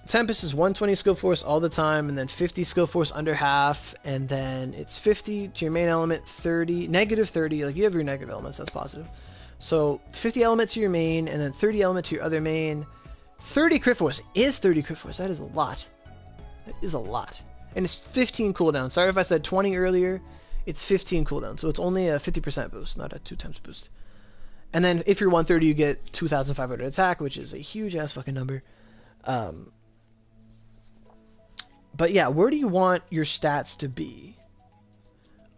Tempest is 120 skill force all the time, and then 50 skill force under half, and then it's 50 to your main element, 30, negative 30, like you have your negative elements, that's positive. So 50 element to your main, and then 30 element to your other main. 30 crit force is 30 crit force, that is a lot. That is a lot. And it's 15 cooldown. Sorry if I said 20 earlier, it's 15 cooldown, so it's only a 50% boost, not a 2 times boost. And then if you're 130, you get 2,500 attack, which is a huge ass fucking number. But yeah, where do you want your stats to be?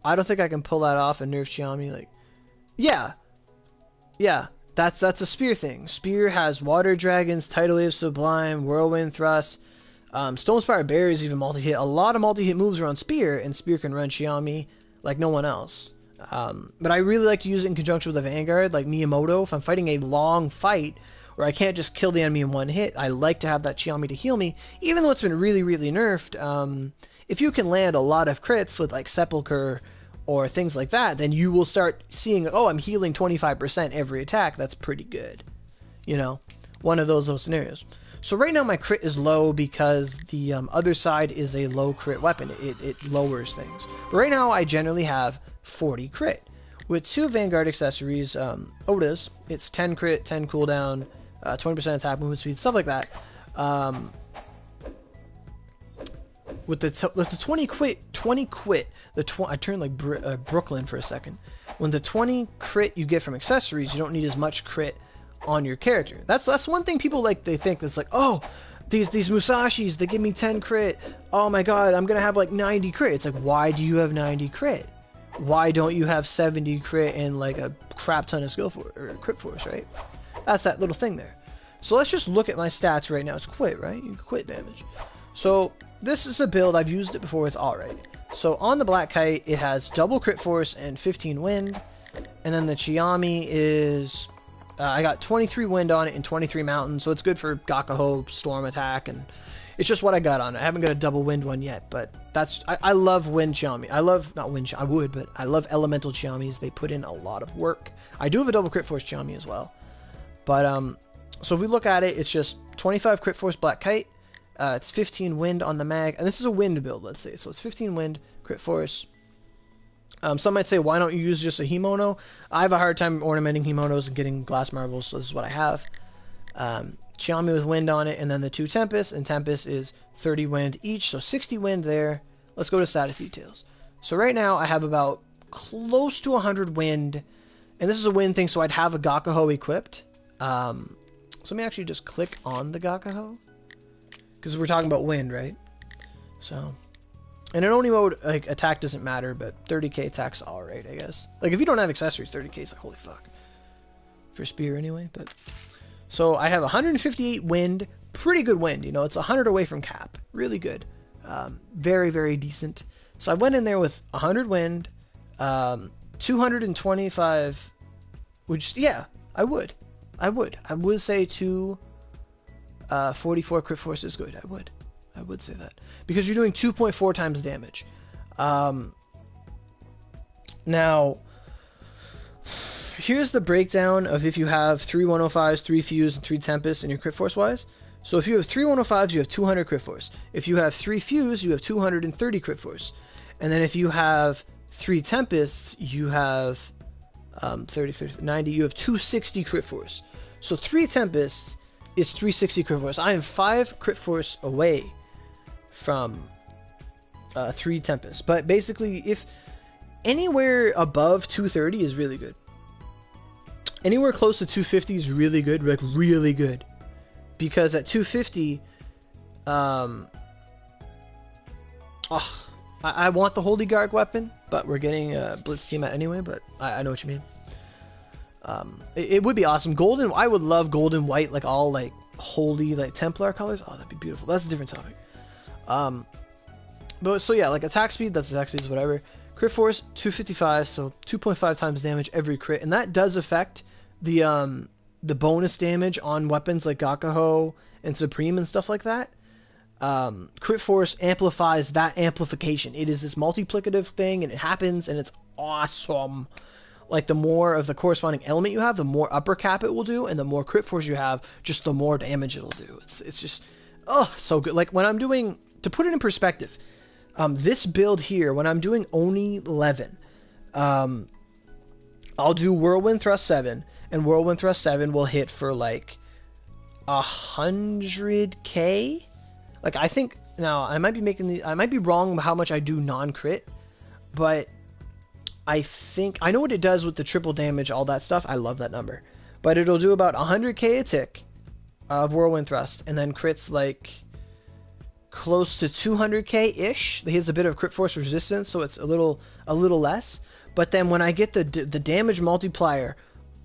I don't think I can pull that off and nerf Chiami. Like, yeah, that's a Spear thing. Spear has Water Dragons, Tidal Wave Sublime, Whirlwind Thrust, Stonespire Berries, even multi-hit. A lot of multi-hit moves are on Spear, and Spear can run Chiami like no one else. But I really like to use it in conjunction with a Vanguard, like Miyamoto. If I'm fighting a long fight where I can't just kill the enemy in one hit, I like to have that Chiami to heal me, even though it's been really, really nerfed. If you can land a lot of crits with like Sepulchre or things like that, then you will start seeing, oh, I'm healing 25% every attack. That's pretty good. You know, one of those little scenarios. So right now my crit is low because the other side is a low crit weapon. It lowers things. But right now I generally have 40 crit. With 2 Vanguard accessories, Oda's, it's 10 crit, 10 cooldown, 20% attack movement speed, stuff like that. With the 20 quit, I turned like Brooklyn for a second. When the 20 crit you get from accessories, you don't need as much crit on your character. That's one thing people like. They think that's like, oh, these Musashis, they give me 10 crit. Oh my god, I'm gonna have like 90 crit. It's like, why do you have 90 crit? Why don't you have 70 crit and like a crap ton of skill for or crit force, right? That's that little thing there. So let's just look at my stats right now. It's quit, right? You quit damage. So this is a build, I've used it before, it's alright. So on the Black Kite, it has double crit force and 15 wind. And then the Chiami is, I got 23 wind on it and 23 mountain, so it's good for Gakuho, storm attack, and it's just what I got on it. I haven't got a double wind one yet, but that's, I love wind Chiami. I love, not wind, I would, but I love elemental Chiamis. They put in a lot of work. I do have a double crit force Chiami as well. But, so if we look at it, it's just 25 crit force Black Kite. It's 15 wind on the mag, and this is a wind build, let's say. So it's 15 wind, crit force. Some might say, why don't you use just a Himono? I have a hard time ornamenting Himonos and getting glass marbles, so this is what I have. Chiami with wind on it, and then the 2 Tempest, and Tempest is 30 wind each, so 60 wind there. Let's go to status details. So right now I have about close to 100 wind, and this is a wind thing, so I'd have a Gakuho equipped. So let me actually just click on the Gakuho, because we're talking about wind, right? So, and in only mode, like, attack doesn't matter, but 30k attack's alright, I guess. Like, if you don't have accessories, 30k is like, holy fuck. For spear, anyway, but... So, I have 158 wind, pretty good wind, you know, it's 100 away from cap. Really good. Very, very decent. So, I went in there with 100 wind, 225... Which, yeah, I would say 44 crit force is good. I would say that, because you're doing 2.4 times damage. Now, here's the breakdown of if you have 3 105s, 3 Fuse, and 3 Tempest in your crit force wise. So if you have 3 105s, you have 200 crit force. If you have 3 Fuse, you have 230 crit force. And then if you have 3 Tempests, you have 90, you have 260 crit force. So 3 Tempests is 360 crit force. I am 5 crit force away from 3 Tempests. But basically, if anywhere above 230 is really good. Anywhere close to 250 is really good, like really good. Because at 250, I want the Holy Guard weapon, but we're getting Blitz Team at anyway, but I know what you mean. It would be awesome. Golden, I would love gold and white, like all like holy like Templar colors. Oh, that'd be beautiful. That's a different topic. But so yeah, like attack speed, that's attack speed, whatever. Crit force 255, so 2.5 times damage every crit, and that does affect the bonus damage on weapons like Gakuho and Supreme and stuff like that. Crit force amplifies that amplification. It is this multiplicative thing, and it happens, and it's awesome. Like, the more of the corresponding element you have, the more upper cap it will do, and the more crit force you have, just the more damage it'll do. It's just, oh, so good. Like, when I'm doing, to put it in perspective, this build here, when I'm doing Oni 11, I'll do Whirlwind Thrust 7, and Whirlwind Thrust 7 will hit for, like, 100k? Like, I think, now, I might be wrong about how much I do non-crit, but I think, I know what it does with the triple damage, all that stuff. I love that number. But it'll do about 100k a tick of Whirlwind Thrust, and then crits like close to 200k-ish. He has a bit of crit force resistance, so it's a little less. But then when I get the damage multiplier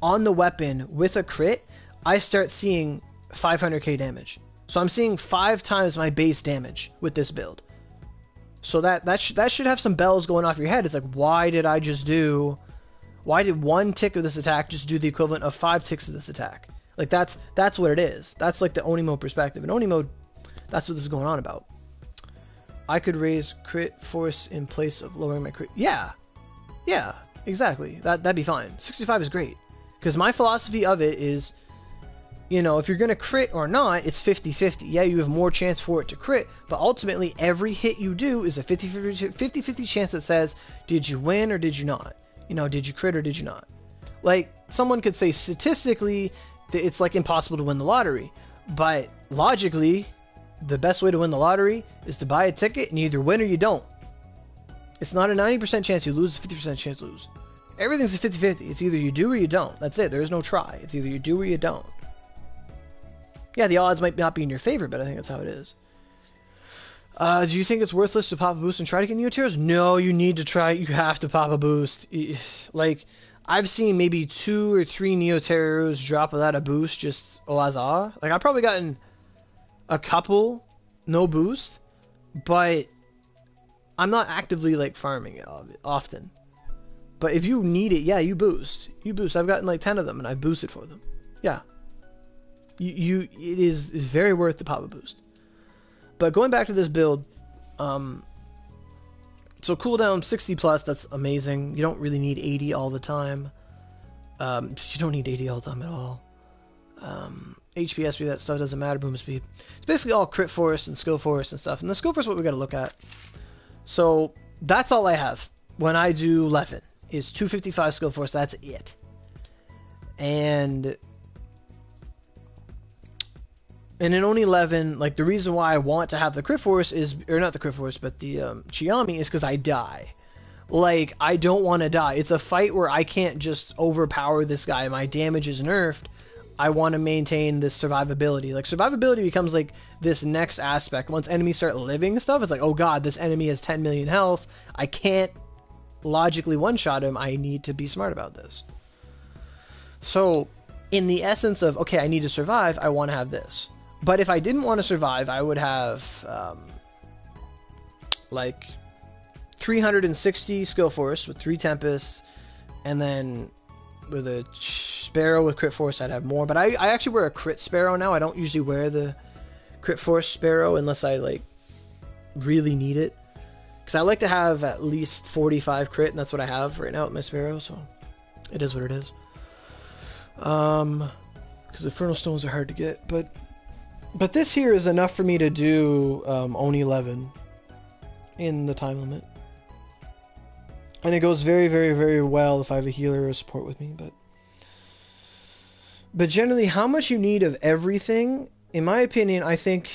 on the weapon with a crit, I start seeing 500k damage. So I'm seeing 5 times my base damage with this build. So that should have some bells going off your head. It's like, why did one tick of this attack just do the equivalent of 5 ticks of this attack? Like, that's what it is. That's like the Oni mode perspective. In Oni mode, that's what this is going on about. I could raise crit force in place of lowering my crit. Yeah. Yeah, exactly. That'd be fine. 65 is great. Because my philosophy of it is, you know, if you're going to crit or not, it's 50-50. Yeah, you have more chance for it to crit, but ultimately every hit you do is a 50-50 chance that says, did you win or did you not? You know, did you crit or did you not? Like, someone could say statistically that it's like impossible to win the lottery, but logically, the best way to win the lottery is to buy a ticket and you either win or you don't. It's not a 90% chance you lose, it's a 50% chance you lose. Everything's a 50-50. It's either you do or you don't. That's it. There is no try. It's either you do or you don't. Yeah, the odds might not be in your favor, but I think that's how it is. Do you think it's worthless to pop a boost and try to get Neoteros? No, you need to try. You have to pop a boost. Like, I've seen maybe 2 or 3 Neoteros drop without a boost just au hasard. Like, I've probably gotten a couple no boost, but I'm not actively, like, farming it often. But if you need it, yeah, you boost. You boost. I've gotten like 10 of them, and I boosted for them. Yeah. It is very worth the pop a boost. But going back to this build, so cooldown 60 plus, that's amazing. You don't really need 80 all the time. You don't need 80 all the time at all. HP, SP, that stuff doesn't matter. Boom speed. It's basically all crit force and skill force and stuff. And the skill force is what we got to look at. So that's all I have when I do Leffen. Is 255 skill force, that's it. And in only 11, like the reason why I want to have the crit force is, or not the crit force, but the Chiami is because I die. Like, I don't want to die. It's a fight where I can't just overpower this guy. My damage is nerfed. I want to maintain this survivability. Like, survivability becomes like this next aspect. Once enemies start living and stuff, it's like, oh god, this enemy has 10 million health. I can't logically one-shot him. I need to be smart about this. So in the essence of, okay, I need to survive, I want to have this. But if I didn't want to survive, I would have like 360 skill force with 3 tempests, and then with a sparrow with crit force I'd have more. But I actually wear a crit sparrow now. I don't usually wear the crit force sparrow unless I like really need it. Because I like to have at least 45 crit, and that's what I have right now with my Sparrow, so it is what it is. Because Infernal Stones are hard to get, but this here is enough for me to do Oni 11 in the time limit. And it goes very, very, very well if I have a healer or a support with me, but generally, how much you need of everything, in my opinion, I think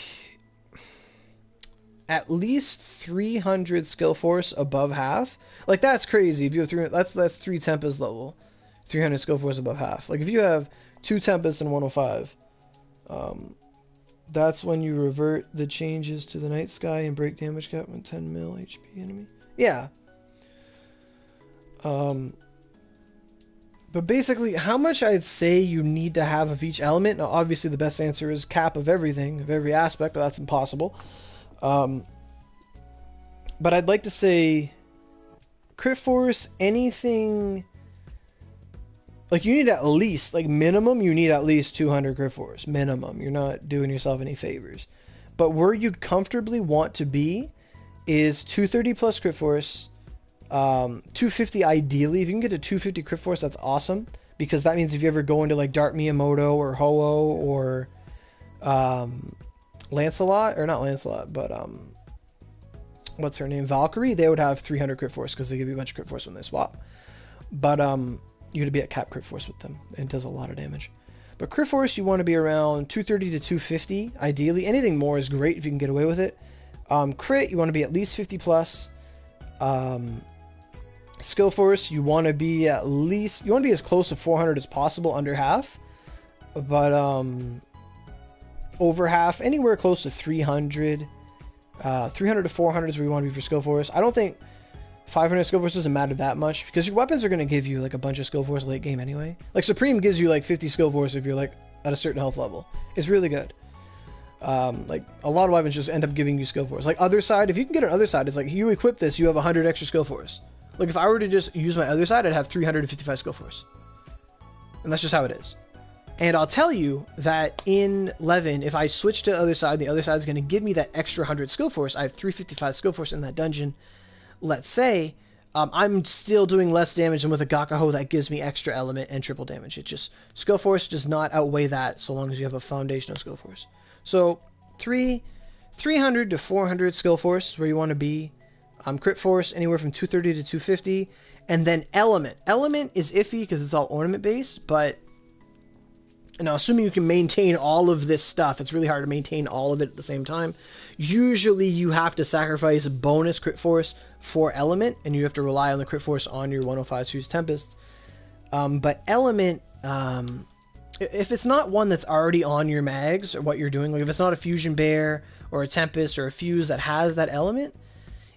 at least 300 skill force above half. Like, that's crazy. If you have 300, that's 3 Tempest level. 300 skill force above half. Like, if you have 2 Tempests and 105, that's when you revert the changes to the night sky and break damage cap when 10 mil HP enemy. Yeah. But basically, how much I'd say you need to have of each element. Now, obviously, the best answer is cap of everything, of every aspect, but that's impossible. But I'd like to say crit force, anything, like you need at least, like minimum, you need at least 200 crit force, minimum. You're not doing yourself any favors. But where you'd comfortably want to be is 230 plus crit force, 250 ideally. If you can get to 250 crit force, that's awesome, because that means if you ever go into like Dark Miyamoto or Ho-Oh or Lancelot, or not Lancelot, but what's her name, Valkyrie, they would have 300 crit force because they give you a bunch of crit force when they swap. But you would be at cap crit force with them, and it does a lot of damage. But crit force, you want to be around 230 to 250 ideally. Anything more is great if you can get away with it. Crit, you want to be at least 50 plus. Skill force, you want to be at least, you want to be as close to 400 as possible, under half. But over half, anywhere close to 300. 300 to 400 is where you want to be for skill force. I don't think 500 skill force doesn't matter that much, because your weapons are going to give you like a bunch of skill force late game anyway. Like Supreme gives you like 50 skill force if you're like at a certain health level. It's really good. Like a lot of weapons just end up giving you skill force. Like Other Side, if you can get an Other Side, it's like you equip this, you have 100 extra skill force. Like if I were to just use my Other Side, I'd have 355 skill force. And that's just how it is. And I'll tell you that in Leffen, if I switch to the Other Side, the Other Side is going to give me that extra 100 skill force. I have 355 skill force in that dungeon, let's say. I'm still doing less damage than with a Gakaho that gives me extra element and triple damage. It just, skill force does not outweigh that so long as you have a foundational skill force. So 300 to 400 skill force is where you want to be. Crit force anywhere from 230 to 250. And then element. Element is iffy because it's all ornament based, but now assuming you can maintain all of this stuff, it's really hard to maintain all of it at the same time. Usually you have to sacrifice bonus crit force for element, and you have to rely on the crit force on your 105 Fuse Tempest. But element, if it's not one that's already on your mags or what you're doing, like if it's not a Fusion Bear or a Tempest or a Fuse that has that element,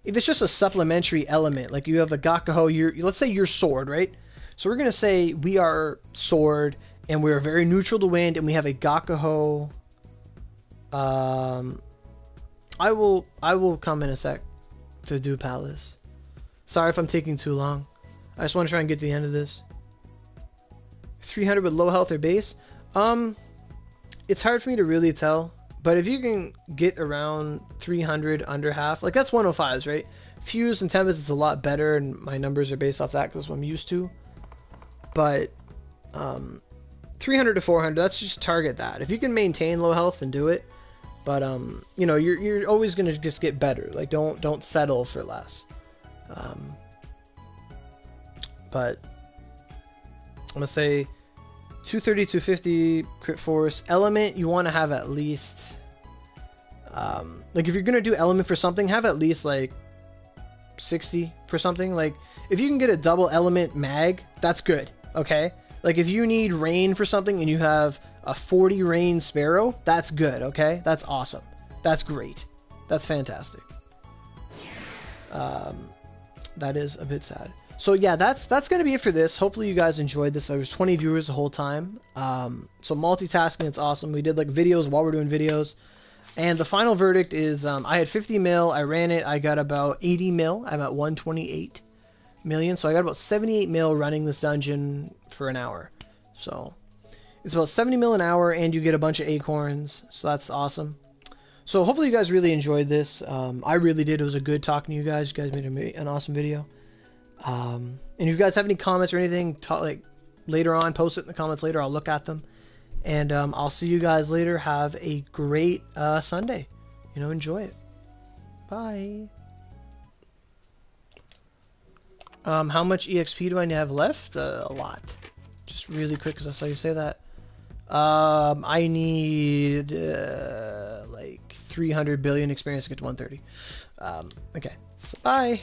if it's just a supplementary element, like you have a Gakaho, let's say you're Sword, right? So we're going to say we are Sword, and we're very neutral to wind, and we have a Gakaho. I will come in a sec to do Palace. Sorry if I'm taking too long. I just want to try and get to the end of this. 300 with low health or base? It's hard for me to really tell. But if you can get around 300 under half, like that's 105s, right? Fuse and Tempest is a lot better, and my numbers are based off that because that's what I'm used to. But 300 to 400, let's just target that. If you can maintain low health, then do it. But you know, you're always gonna just get better. Like don't settle for less. But I'm gonna say 230, 250 crit force. Element, you want to have at least like if you're gonna do element for something, have at least like 60 for something. Like if you can get a double element mag, that's good. Okay, like if you need rain for something and you have a 40 rain Sparrow, that's good. Okay, that's awesome. That's great. That's fantastic. That is a bit sad. So yeah, that's going to be it for this. Hopefully you guys enjoyed this. There was 20 viewers the whole time. So multitasking, it's awesome. We did like videos while we're doing videos. And the final verdict is I had 50 mil. I ran it. I got about 80 mil. I'm at 128 million. So I got about 78 mil running this dungeon for an hour. So it's about 70 mil an hour, and you get a bunch of acorns. So that's awesome. So hopefully you guys really enjoyed this. I really did. It was a good talking to you guys. You guys made an awesome video. And if you guys have any comments or anything, like later on, post it in the comments later. I'll look at them. And I'll see you guys later. Have a great Sunday. You know, enjoy it. Bye. How much EXP do I have left? A lot. Just really quick, because I saw you say that. I need like 300 billion experience to get to 130. Okay, so bye.